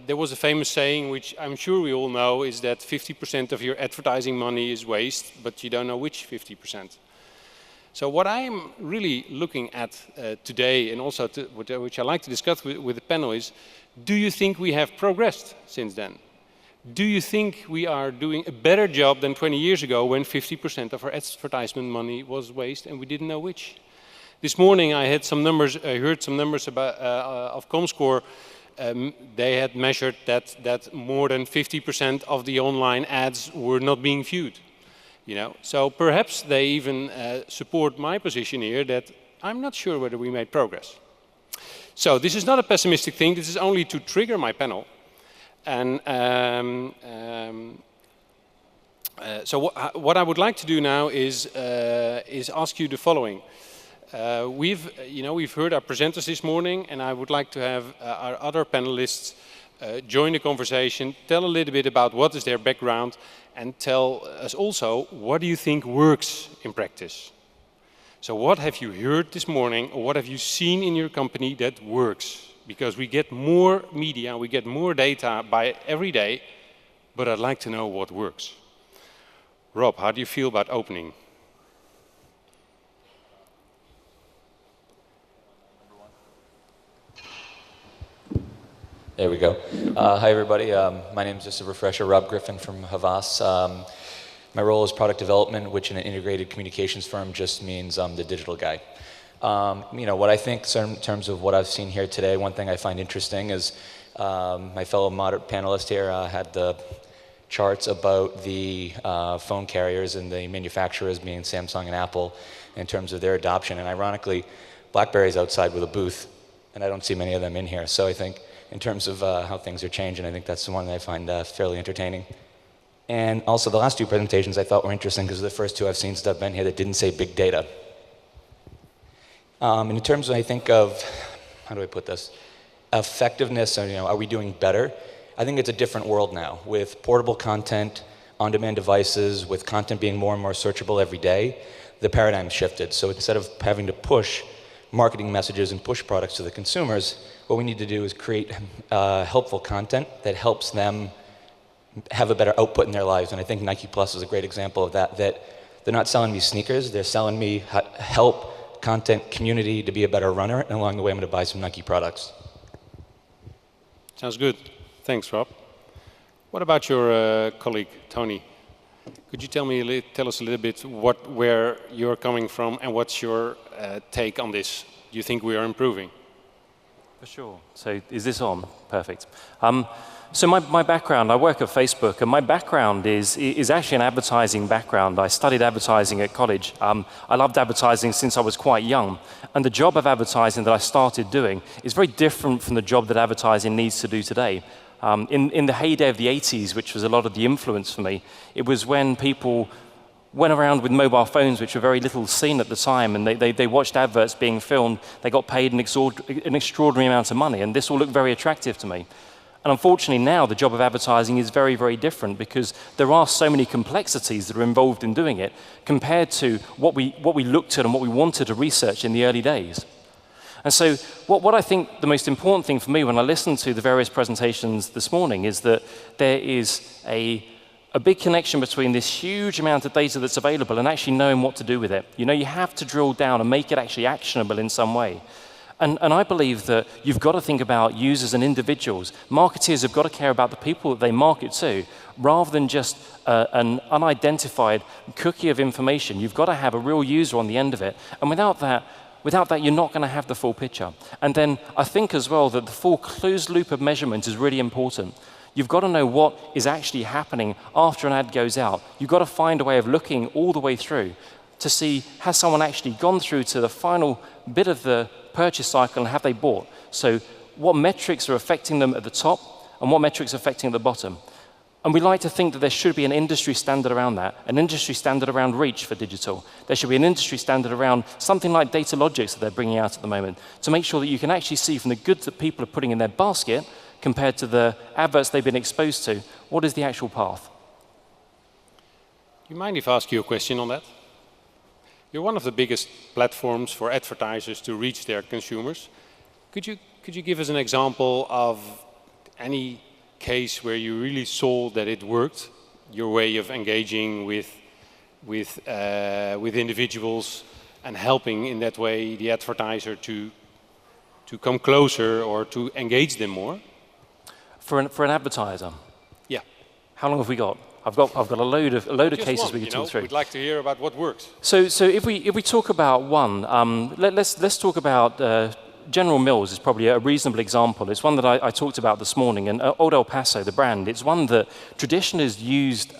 [SPEAKER 2] there was a famous saying, which I'm sure we all know, is that 50% of your advertising money is waste, but you don't know which 50%. So what I'm really looking at today, and also which I like to discuss with the panel is, do you think we have progressed since then? Do you think we are doing a better job than 20 years ago when 50% of our advertisement money was waste and we didn't know which? This morning I heard some numbers about, of Comscore. They had measured that more than 50% of the online ads were not being viewed. You know? So perhaps they even support my position here that I'm not sure whether we made progress. So this is not a pessimistic thing, this is only to trigger my panel. And so what I would like to do now is ask you the following. We've heard our presenters this morning, and I would like to have our other panelists join the conversation, tell a little bit about what is their background, and tell us also what do you think works in practice. So what have you heard this morning, or what have you seen in your company that works? Because we get more media, we get more data by every day, but I'd like to know what works. Rob, how do you feel about opening?
[SPEAKER 7] There we go. Hi, everybody. My name is, just a refresher, Rob Griffin from Havas. My role is product development, which in an integrated communications firm just means I'm the digital guy. What I think in terms of what I've seen here today, one thing I find interesting is my fellow moderate panelist here had the charts about the phone carriers and the manufacturers being Samsung and Apple in terms of their adoption. And ironically, BlackBerry's outside with a booth, and I don't see many of them in here. So I think in terms of how things are changing, I think that's the one that I find fairly entertaining. And also the last two presentations I thought were interesting because the first two I've seen since I've been here that didn't say big data. In terms of, I think of, how do I put this? Effectiveness, are we doing better? I think it's a different world now with portable content, on-demand devices, with content being more and more searchable every day. The paradigm shifted. So instead of having to push marketing messages and push products to the consumers, what we need to do is create helpful content that helps them have a better output in their lives. And I think Nike Plus is a great example of that, that they're not selling me sneakers, they're selling me help, content, community to be a better runner, and along the way I'm going to buy some Nike products.
[SPEAKER 2] Sounds good. Thanks, Rob. What about your colleague, Tony? Could you tell us a little bit where you're coming from and what's your take on this? Do you think we are improving?
[SPEAKER 8] For sure. So is this on? Perfect. So my background, I work at Facebook, and my background is actually an advertising background. I studied advertising at college. I loved advertising since I was quite young. And the job of advertising that I started doing is very different from the job that advertising needs to do today. In the heyday of the 80s, which was a lot of the influence for me, it was when people went around with mobile phones, which were very little seen at the time, and they watched adverts being filmed. They got paid an extraordinary amount of money, and this all looked very attractive to me. And unfortunately now, the job of advertising is very, very different because there are so many complexities that are involved in doing it compared to what we looked at and what we wanted to research in the early days. And so what I think the most important thing for me when I listen to the various presentations this morning is that there is a big connection between this huge amount of data that's available and actually knowing what to do with it. You have to drill down and make it actually actionable in some way. And I believe that you've got to think about users and individuals. Marketeers have got to care about the people that they market to, rather than just an unidentified cookie of information. You've got to have a real user on the end of it. And without that, you're not going to have the full picture. And then I think as well that the full closed loop of measurement is really important. You've got to know what is actually happening after an ad goes out. You've got to find a way of looking all the way through to see, has someone actually gone through to the final bit of the purchase cycle and have they bought? So what metrics are affecting them at the top and what metrics are affecting at the bottom? And we like to think that there should be an industry standard around that, an industry standard around reach for digital. There should be an industry standard around something like data logics that they're bringing out at the moment to make sure that you can actually see from the goods that people are putting in their basket compared to the adverts they've been exposed to, what is the actual path?
[SPEAKER 2] Do you mind if I ask you a question on that? You're one of the biggest platforms for advertisers to reach their consumers. Could you give us an example of any case where you really saw that it worked, your way of engaging with individuals and helping in that way the advertiser to come closer or to engage them more?
[SPEAKER 8] For an advertiser?
[SPEAKER 2] Yeah.
[SPEAKER 8] How long have we got? I've got a load of cases we can talk through.
[SPEAKER 2] We'd like to hear about what works.
[SPEAKER 8] So if we talk about one, let's talk about General Mills is probably a reasonable example. It's one that I talked about this morning, and Old El Paso, the brand, it's one that traditionally has used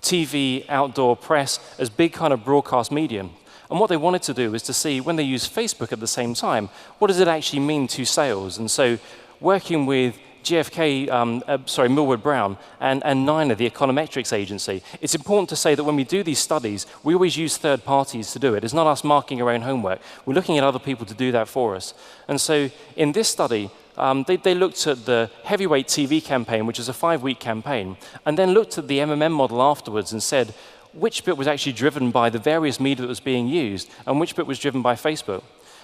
[SPEAKER 8] TV, outdoor press as big kind of broadcast medium. And what they wanted to do was to see, when they use Facebook at the same time, what does it actually mean to sales? And so working with Millward Brown and Niner, the econometrics agency. It's important to say that when we do these studies, we always use third parties to do it. It's not us marking our own homework. We're looking at other people to do that for us. And so in this study, they looked at the heavyweight TV campaign, which is a 5-week campaign, and then looked at the MMM model afterwards and said which bit was actually driven by the various media that was being used and which bit was driven by Facebook.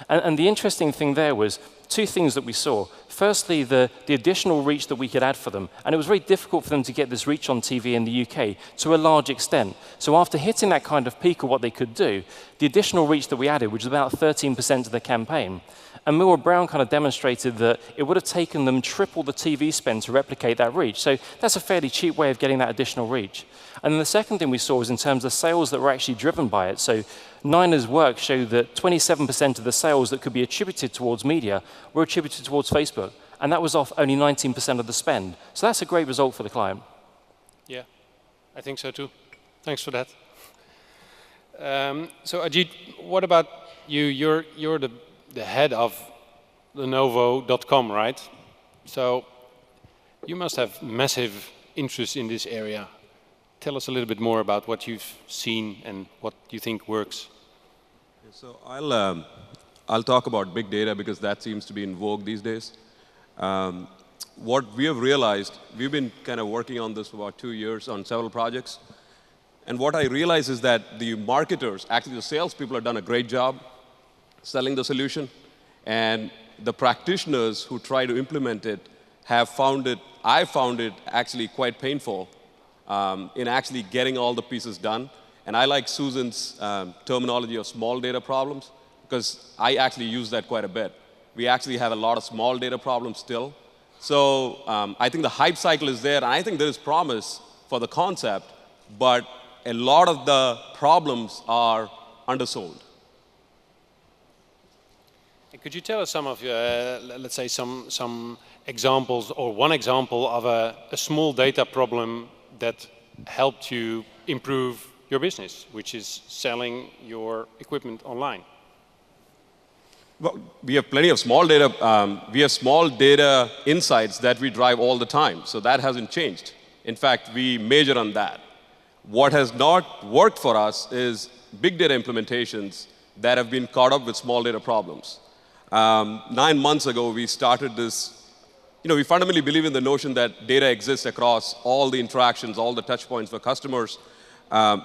[SPEAKER 8] And the interesting thing there was two things that we saw. Firstly, the additional reach that we could add for them. And it was very difficult for them to get this reach on TV in the UK to a large extent. So after hitting that kind of peak of what they could do, the additional reach that we added, which was about 13% of the campaign, And Milward Brown kind of demonstrated that it would have taken them triple the TV spend to replicate that reach. So that's a fairly cheap way of getting that additional reach. And then the second thing we saw was in terms of sales that were actually driven by it. So Niner's work showed that 27% of the sales that could be attributed towards media were attributed towards Facebook. And that was off only 19% of the spend. So that's a great result for the client.
[SPEAKER 2] Yeah, I think so too. Thanks for that. So Ajit, what about you? You're the head of Lenovo.com, right? So you must have massive interest in this area. Tell us a little bit more about what you've seen and what you think works.
[SPEAKER 9] So I'll talk about big data because that seems to be in vogue these days. What we have realized, we've been kind of working on this for about 2 years on several projects. And what I realize is that the marketers, actually the salespeople, have done a great job selling the solution. And the practitioners who try to implement it have found it, I found it actually quite painful in actually getting all the pieces done. And I like Susan's terminology of small data problems because I actually use that quite a bit. We actually have a lot of small data problems still. So I think the hype cycle is there, and I think there is promise for the concept, but a lot of the problems are undersold.
[SPEAKER 2] Could you tell us some of, let's say, some examples, or one example of a small data problem that helped you improve your business, which is selling your equipment online?
[SPEAKER 9] Well, we have plenty of small data. We have small data insights that we drive all the time, so that hasn't changed. In fact, we measure on that. What has not worked for us is big data implementations that have been caught up with small data problems. 9 months ago, we started this. We fundamentally believe in the notion that data exists across all the interactions, all the touch points for customers.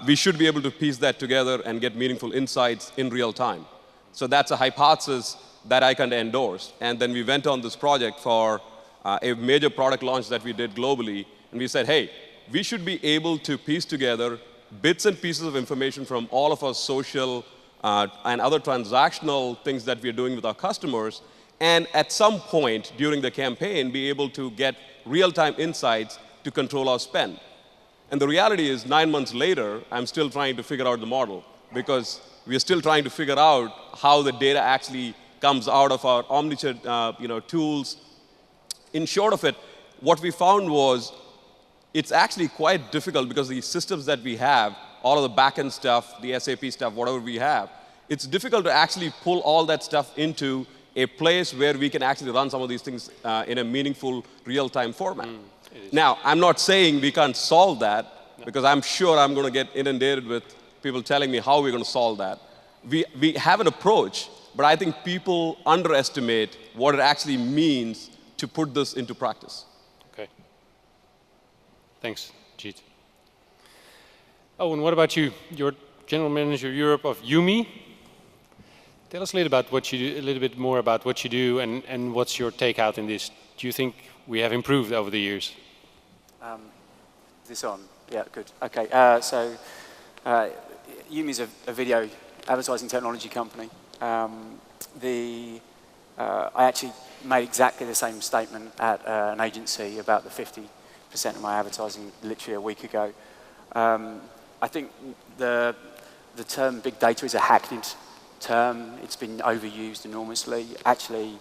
[SPEAKER 9] We should be able to piece that together and get meaningful insights in real time. So that's a hypothesis that I can endorse. And then we went on this project for a major product launch that we did globally. And we said, hey, we should be able to piece together bits and pieces of information from all of our social and other transactional things that we're doing with our customers, and at some point during the campaign, be able to get real-time insights to control our spend. And the reality is, 9 months later, I'm still trying to figure out the model, because we're still trying to figure out how the data actually comes out of our omnichannel tools. In short of it, what we found was it's actually quite difficult because the systems that we have, all of the backend stuff, the SAP stuff, whatever we have, it's difficult to actually pull all that stuff into a place where we can actually run some of these things in a meaningful real-time format. Now, I'm not saying we can't solve that, because I'm sure I'm going to get inundated with people telling me how we're going to solve that. We have an approach, but I think people underestimate what it actually means to put this into practice.
[SPEAKER 2] Okay. Thanks, Jeet. Oh, and what about you? You're General Manager Europe of Yumi. Tell us a little bit more about what you do and what's your take out in this. Do you think we have improved over the years?
[SPEAKER 10] Is this on? Yeah, good. Okay, so Yumi is a video advertising technology company. I actually made exactly the same statement at an agency about the 50% of my advertising literally a week ago. I think the term big data is a hackneyed term. It's been overused enormously, actually,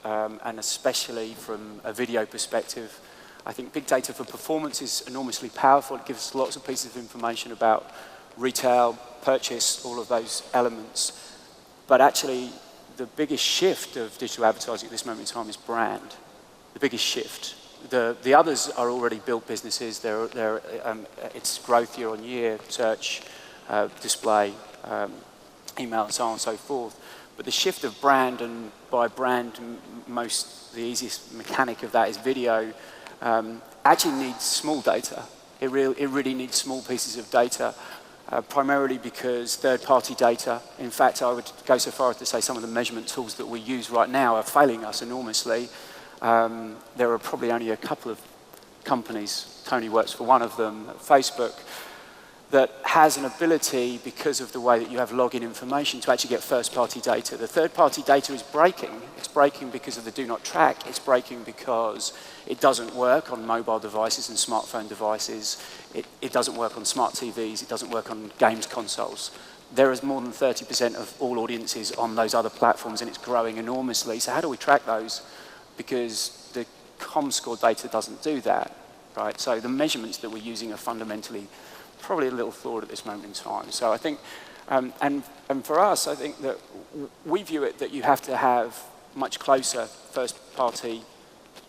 [SPEAKER 10] and especially from a video perspective. I think big data for performance is enormously powerful. It gives us lots of pieces of information about retail, purchase, all of those elements. But actually, the biggest shift of digital advertising at this moment in time is brand. The biggest shift. The others are already built businesses. It's growth year on year, search, display, email, and so on and so forth. But the shift of brand, and by brand, the easiest mechanic of that is video, actually needs small data. It really needs small pieces of data, primarily because third-party data, in fact, I would go so far as to say some of the measurement tools that we use right now are failing us enormously. There are probably only a couple of companies, Tony works for one of them, Facebook, that has an ability, because of the way that you have login information, to actually get first-party data. The third-party data is breaking. It's breaking because of the do not track. It's breaking because it doesn't work on mobile devices and smartphone devices. It doesn't work on smart TVs. It doesn't work on games consoles. There is more than 30% of all audiences on those other platforms, and it's growing enormously. So how do we track those? Because the ComScore data doesn't do that, right? So the measurements that we're using are fundamentally probably a little flawed at this moment in time. So I think, and for us, I think that we view it that you have to have much closer first-party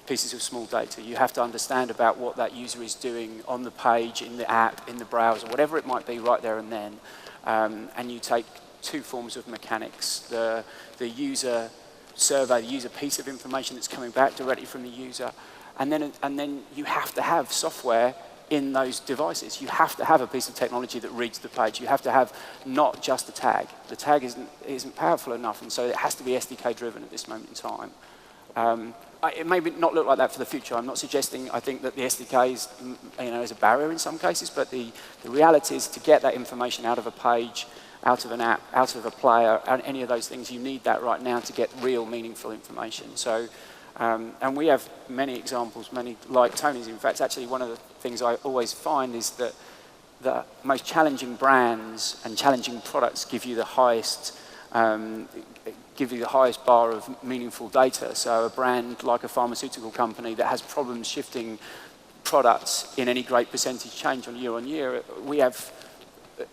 [SPEAKER 10] pieces of small data. You have to understand about what that user is doing on the page, in the app, in the browser, whatever it might be right there and then. And you take two forms of mechanics, the user survey, the user piece of information that's coming back directly from the user, and then you have to have software in those devices. You have to have a piece of technology that reads the page. You have to have not just the tag. The tag isn't powerful enough, and so it has to be SDK driven at this moment in time. It may not look like that for the future. I'm not suggesting I think that the SDK is a barrier in some cases, but the reality is to get that information out of a page, out of an app, out of a player, and any of those things, you need that right now to get real meaningful information. So, and we have many examples, many like Tony's. In fact, actually one of the things I always find is that the most challenging brands and challenging products give you the highest bar of meaningful data. So a brand like a pharmaceutical company that has problems shifting products in any great percentage change on year, we have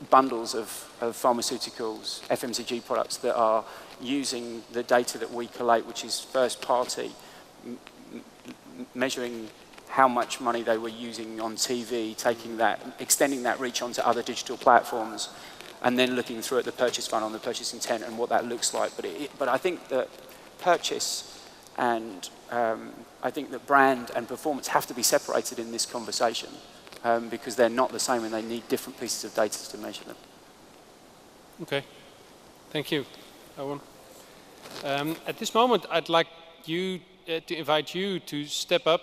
[SPEAKER 10] bundles of pharmaceuticals, FMCG products that are using the data that we collate, which is first party, measuring how much money they were using on TV, taking that, extending that reach onto other digital platforms, and then looking through at the purchase funnel and the purchase intent and what that looks like. But I think that purchase and I think that brand and performance have to be separated in this conversation because they're not the same and they need different pieces of data to measure them.
[SPEAKER 2] Okay, thank you, Owen. At this moment, I'd like you to invite you to step up,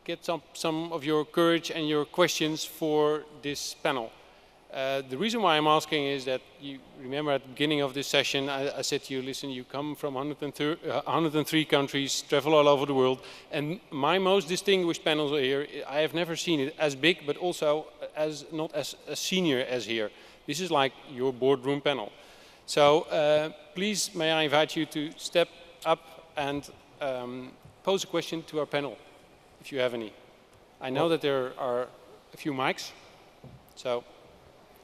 [SPEAKER 2] get some of your courage and your questions for this panel. The reason why I'm asking is that you remember at the beginning of this session, I said to you, listen, you come from 103 countries, travel all over the world, and my most distinguished panels here, I have never seen it as big, but also not as senior as here. This is like your boardroom panel. So please, may I invite you to step up and pose a question to our panel, if you have any. I know that there are a few mics, so.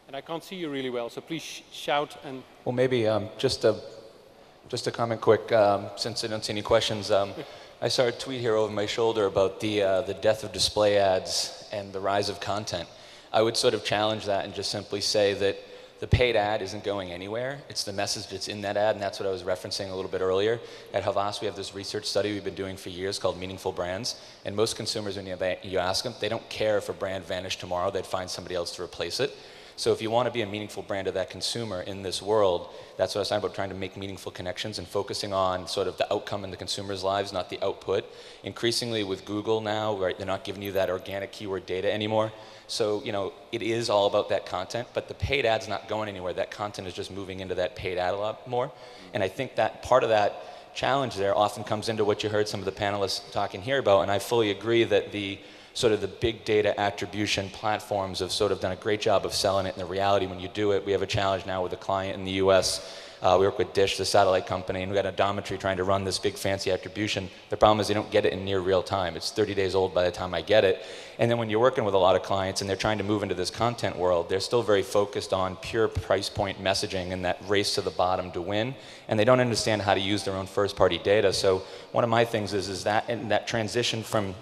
[SPEAKER 2] And I can't see you really well, so please shout and...
[SPEAKER 7] Well, maybe just a comment quick, since I don't see any questions. I saw a tweet here over my shoulder about the death of display ads and the rise of content. I would sort of challenge that and just simply say that the paid ad isn't going anywhere. It's the message that's in that ad, and that's what I was referencing a little bit earlier. At Havas, we have this research study we've been doing for years called Meaningful Brands, and most consumers, when you ask them, they don't care if a brand vanished tomorrow, they'd find somebody else to replace it. So if you want to be a meaningful brand to that consumer in this world, that's what I was talking about, trying to make meaningful connections and focusing on sort of the outcome in the consumer's lives, not the output. Increasingly with Google now, right, they're not giving you that organic keyword data anymore. So, you know, it is all about that content, but the paid ad's not going anywhere. That content is just moving into that paid ad a lot more. And I think that part of that challenge there often comes into what you heard some of the panelists talking here about, and I fully agree that the sort of the big data attribution platforms have sort of done a great job of selling it. And the reality, when you do it, we have a challenge now with a client in the US. We work with Dish, the satellite company, and we got Odometry trying to run this big fancy attribution. The problem is they don't get it in near real time. It's 30 days old by the time I get it. And then when you're working with a lot of clients and they're trying to move into this content world, they're still very focused on pure price point messaging and that race to the bottom to win. And they don't understand how to use their own first party data. So one of my things is that, and that transition from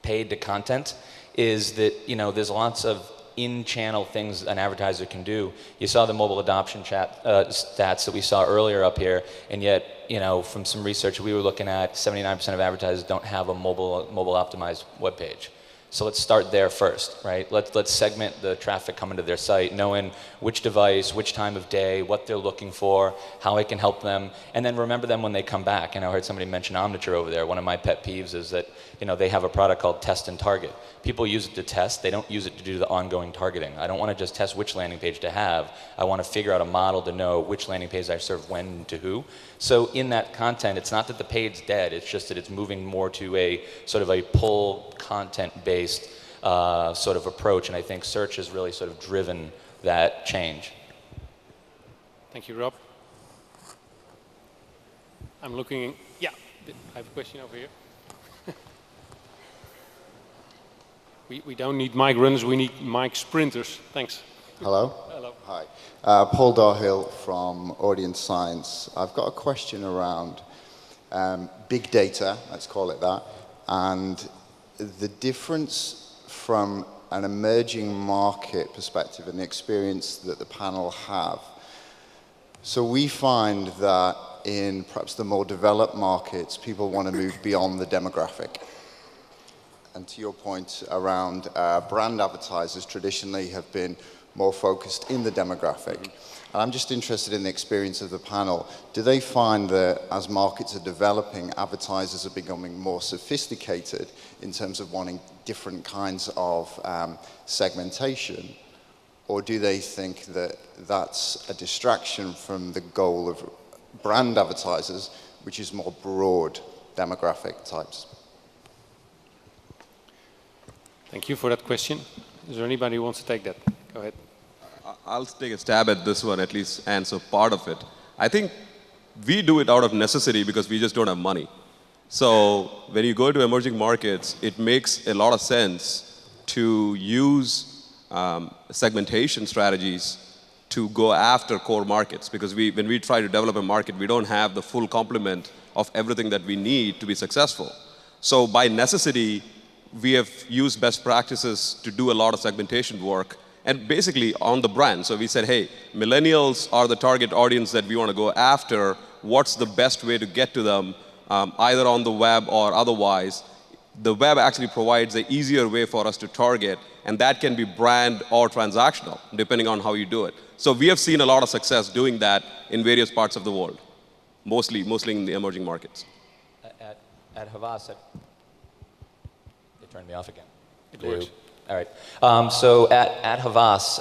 [SPEAKER 7] paid to content is that, you know, there's lots of in-channel things an advertiser can do. You saw the mobile adoption stats that we saw earlier up here, and yet, you know, from some research we were looking at, 79% of advertisers don't have a mobile optimized web page. So let's start there first, right? Let's segment the traffic coming to their site, knowing which device, which time of day, what they're looking for, how I can help them, and then remember them when they come back. And I heard somebody mention Omniture over there. One of my pet peeves is that, you know, they have a product called Test and Target. People use it to test, they don't use it to do the ongoing targeting. I don't want to just test which landing page to have. I want to figure out a model to know which landing page I serve when to who. So in that content, it's not that the page's dead, it's just that it's moving more to a sort of a pull content-based sort of approach, and I think search has really sort of driven that change.
[SPEAKER 2] Thank you, Rob. I'm looking, yeah, I have a question over here. We don't need mic runners, we need mic sprinters. Thanks.
[SPEAKER 11] Hello.
[SPEAKER 2] Hello.
[SPEAKER 11] Hi. Paul Darhill from Audience Science. I've got a question around big data, let's call it that, and the difference from an emerging market perspective and the experience that the panel have. So we find that in perhaps the more developed markets, people want to move beyond the demographic. And to your point around brand advertisers traditionally have been more focused in the demographic. And I'm just interested in the experience of the panel. Do they find that as markets are developing, advertisers are becoming more sophisticated in terms of wanting different kinds of segmentation? Or do they think that that's a distraction from the goal of brand advertisers, which is more broad demographic types?
[SPEAKER 2] Thank you for that question. Is there anybody who wants to take that? Go ahead.
[SPEAKER 9] I'll take a stab at this one, at least answer part of it. I think we do it out of necessity because we just don't have money. So when you go to emerging markets, it makes a lot of sense to use segmentation strategies to go after core markets, because when we try to develop a market, we don't have the full complement of everything that we need to be successful. So by necessity, we have used best practices to do a lot of segmentation work, and basically on the brand. So we said, hey, millennials are the target audience that we want to go after. What's the best way to get to them, either on the web or otherwise? The web actually provides an easier way for us to target, and that can be brand or transactional, depending on how you do it. So we have seen a lot of success doing that in various parts of the world, mostly in the emerging markets.
[SPEAKER 7] At Havas, they turned me off again.
[SPEAKER 2] It works.
[SPEAKER 7] All right. So at Havas,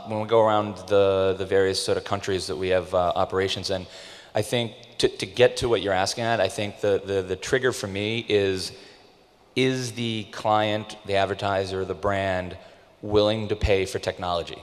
[SPEAKER 7] when we go around the various sort of countries that we have operations in, I think to get to what you're asking at, I think the trigger for me is the client, the advertiser, the brand willing to pay for technology?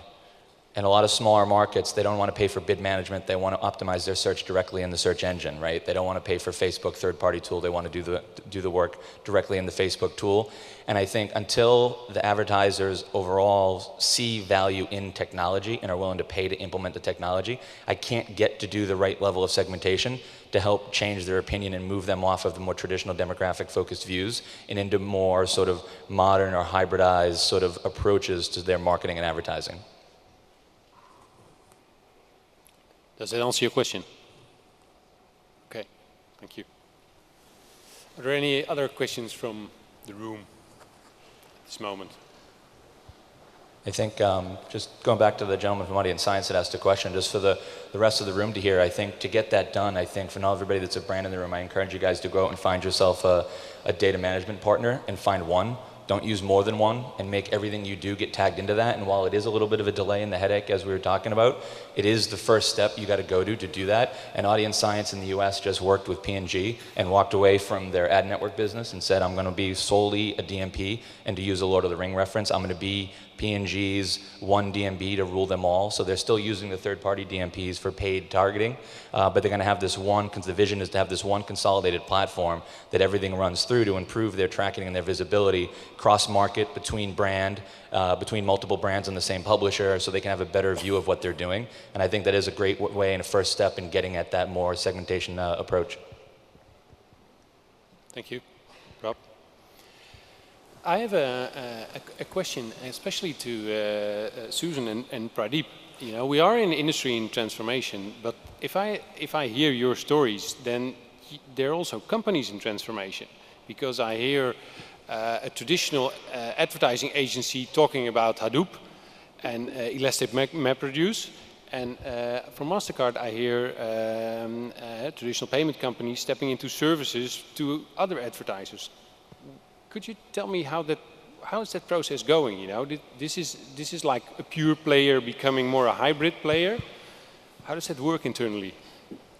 [SPEAKER 7] In a lot of smaller markets, they don't want to pay for bid management. They want to optimize their search directly in the search engine, right? They don't want to pay for Facebook third-party tool. They want to do the work directly in the Facebook tool. And I think until the advertisers overall see value in technology and are willing to pay to implement the technology, I can't get to do the right level of segmentation to help change their opinion and move them off of the more traditional demographic-focused views and into more sort of modern or hybridized sort of approaches to their marketing and advertising.
[SPEAKER 2] Does that answer your question? Okay, thank you. Are there any other questions from the room at this moment?
[SPEAKER 7] I think just going back to the gentleman from Audience Science that asked a question, just for the rest of the room to hear, I think to get that done, I think for not everybody that's a brand in the room, I encourage you guys to go out and find yourself a data management partner and find one. Don't use more than one, and make everything you do get tagged into that. And while it is a little bit of a delay in the headache, as we were talking about, it is the first step you got to go to do that. And Audience Science in the US just worked with P&G and walked away from their ad network business and said, I'm going to be solely a DMP, and to use a Lord of the Ring reference, I'm going to be P&G's one DMP to rule them all. So they're still using the third-party DMPs for paid targeting, but they're going to have this one, because the vision is to have this one consolidated platform that everything runs through to improve their tracking and their visibility cross-market between between multiple brands and the same publisher, so they can have a better view of what they're doing. And I think that is a great way and a first step in getting at that more segmentation approach.
[SPEAKER 2] Thank you. Rob? I have a question, especially to Susan and Pradeep. You know, we are in an industry in transformation, but if I hear your stories, then there are also companies in transformation. because I hear a traditional advertising agency talking about Hadoop and elastic MapReduce. And from MasterCard, I hear traditional payment companies stepping into services to other advertisers. Could you tell me how is that process going? You know, this is like a pure player becoming more a hybrid player. How does that work internally?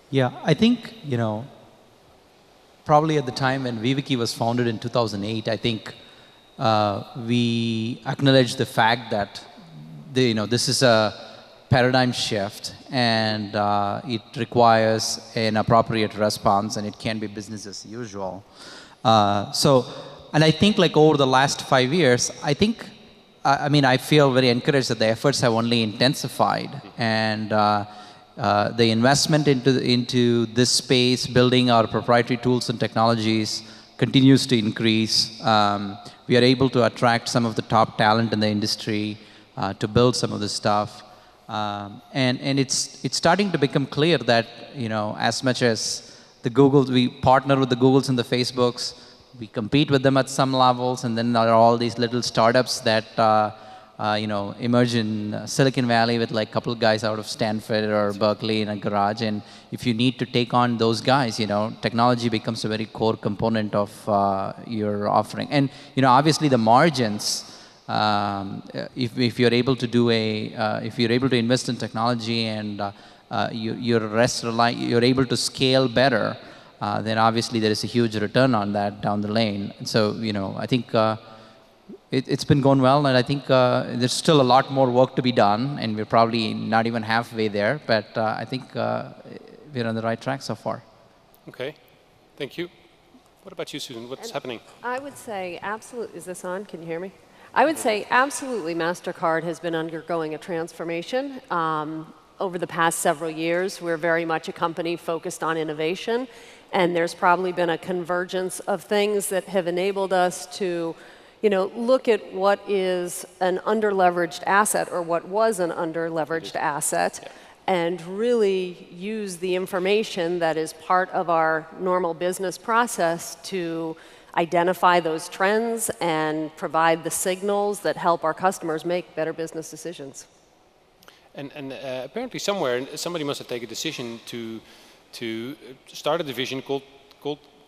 [SPEAKER 12] Yeah, I think, you know, probably at the time when Viviki was founded in 2008, I think we acknowledged the fact that this is a paradigm shift, and it requires an appropriate response, and it can be business as usual. And I think like over the last 5 years, I think, I feel very encouraged that the efforts have only intensified, and the investment into this space, building our proprietary tools and technologies, continues to increase. We are able to attract some of the top talent in the industry to build some of this stuff. And it's starting to become clear that, as much as the Googles, we partner with the Googles and the Facebooks, we compete with them at some levels, and then there are all these little startups that emerge in Silicon Valley with like a couple of guys out of Stanford or Berkeley in a garage. And if you need to take on those guys, technology becomes a very core component of your offering. And obviously the margins. If you're able to do if you're able to invest in technology and you're able to scale better, then obviously there is a huge return on that down the lane. And so, I think it's been going well, and I think there's still a lot more work to be done, and we're probably not even halfway there, but I think we're on the right track so far.
[SPEAKER 2] Okay, thank you. What about you, Susan? What's happening?
[SPEAKER 3] I would say absolutely. Is this on? Can you hear me? I would say absolutely MasterCard has been undergoing a transformation. Over the past several years, we're very much a company focused on innovation, and there's probably been a convergence of things that have enabled us to look at what is an underleveraged asset, or what was an underleveraged asset, and really use the information that is part of our normal business process to identify those trends and provide the signals that help our customers make better business decisions.
[SPEAKER 2] And apparently somewhere somebody must have taken a decision to start a division called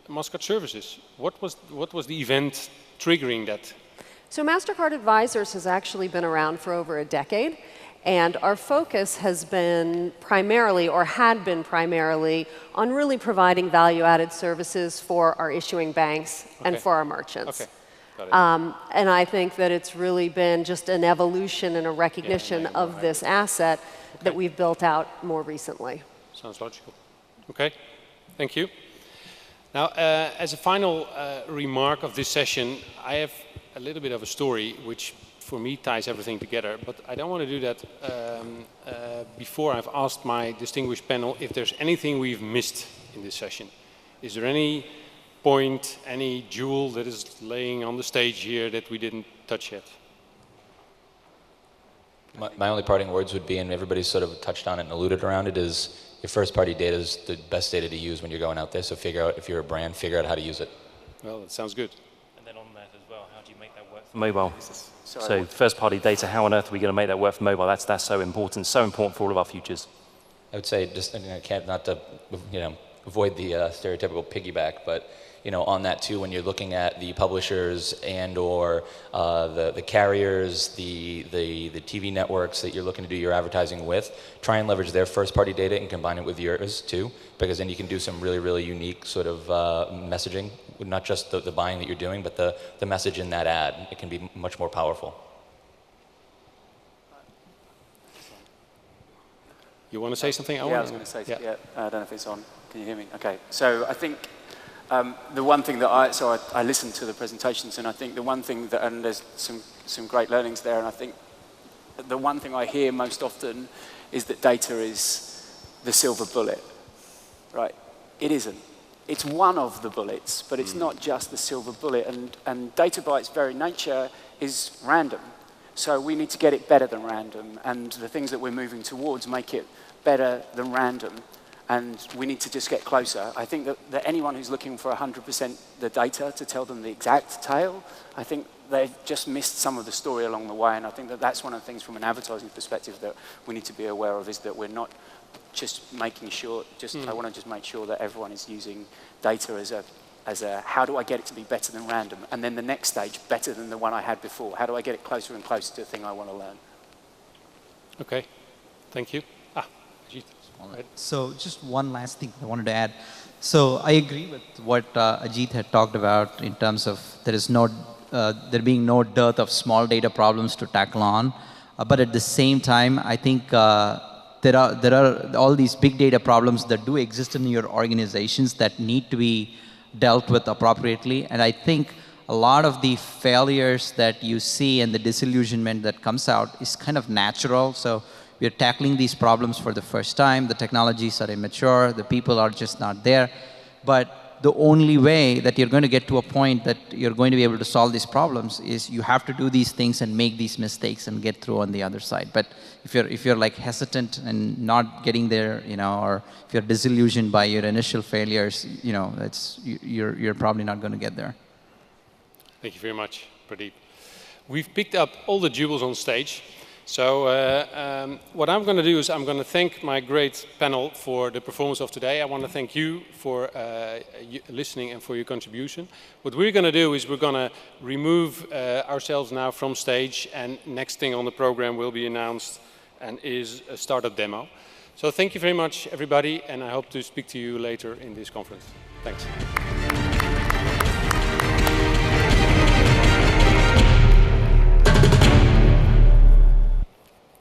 [SPEAKER 2] MasterCard Services. What was the event triggering that?
[SPEAKER 3] So MasterCard Advisors has actually been around for over a decade, and our focus has been primarily, or had been primarily, on really providing value-added services for our issuing banks and for our merchants.
[SPEAKER 2] Okay. Got it.
[SPEAKER 3] And I think that it's really been just an evolution and a recognition of this asset that we've built out more recently.
[SPEAKER 2] Sounds logical. Okay, thank you. Now, as a final remark of this session, I have a little bit of a story which for me ties everything together, but I don't want to do that before I've asked my distinguished panel if there's anything we've missed in this session. Is there any point, any jewel that is laying on the stage here that we didn't touch yet?
[SPEAKER 7] My only parting words would be, and everybody's sort of touched on it and alluded around it, is your first-party data is the best data to use when you're going out there, so figure out, if you're a brand, figure out how to use it.
[SPEAKER 2] Well, that sounds good.
[SPEAKER 8] And then on that as well, how do you make that work for mobile? So first-party data, how on earth are we going to make that work for mobile? That's so important for all of our futures.
[SPEAKER 7] I would say, just, I can't, not to, avoid the stereotypical piggyback, but on that too, when you're looking at the publishers and or the carriers, the TV networks that you're looking to do your advertising with, try and leverage their first-party data and combine it with yours too, because then you can do some really, really unique sort of messaging, not just the buying that you're doing, but the message in that ad. It can be much more powerful.
[SPEAKER 2] You want to say something?
[SPEAKER 10] Yeah, I was going to say something. Yeah, I don't know if it's on. Can you hear me? Okay. So I think the one thing that I listened to the presentations, and I think the one thing that, and there's some great learnings there, and I think the one thing I hear most often is that data is the silver bullet, right? It isn't. It's one of the bullets, but it's not just the silver bullet, and data by its very nature is random. So we need to get it better than random, and the things that we're moving towards make it better than random. and we need to just get closer. I think that anyone who's looking for 100% the data to tell them the exact tale, I think they've just missed some of the story along the way, and I think that that's one of the things from an advertising perspective that we need to be aware of, is that we're not just making sure, I want to just make sure that everyone is using data as a how do I get it to be better than random, and then the next stage, better than the one I had before. How do I get it closer and closer to the thing I want to learn?
[SPEAKER 2] Okay, thank you. Ajit.
[SPEAKER 12] Right. So just one last thing I wanted to add. So I agree with what Ajit had talked about in terms of there being no dearth of small data problems to tackle on. But at the same time, I think there are all these big data problems that do exist in your organizations that need to be dealt with appropriately. And I think a lot of the failures that you see and the disillusionment that comes out is kind of natural. So we're tackling these problems for the first time. The technologies are immature. The people are just not there. But the only way that you're going to get to a point that you're going to be able to solve these problems is you have to do these things and make these mistakes and get through on the other side. But if you're like hesitant and not getting there, or if you're disillusioned by your initial failures, you're probably not going to get there.
[SPEAKER 2] Thank you very much, Pradeep. We've picked up all the jewels on stage. So what I'm going to do is I'm going to thank my great panel for the performance of today. I want to thank you for listening and for your contribution. What we're going to do is we're going to remove ourselves now from stage, and next thing on the program will be announced and is a startup demo. So thank you very much, everybody, and I hope to speak to you later in this conference. Thanks.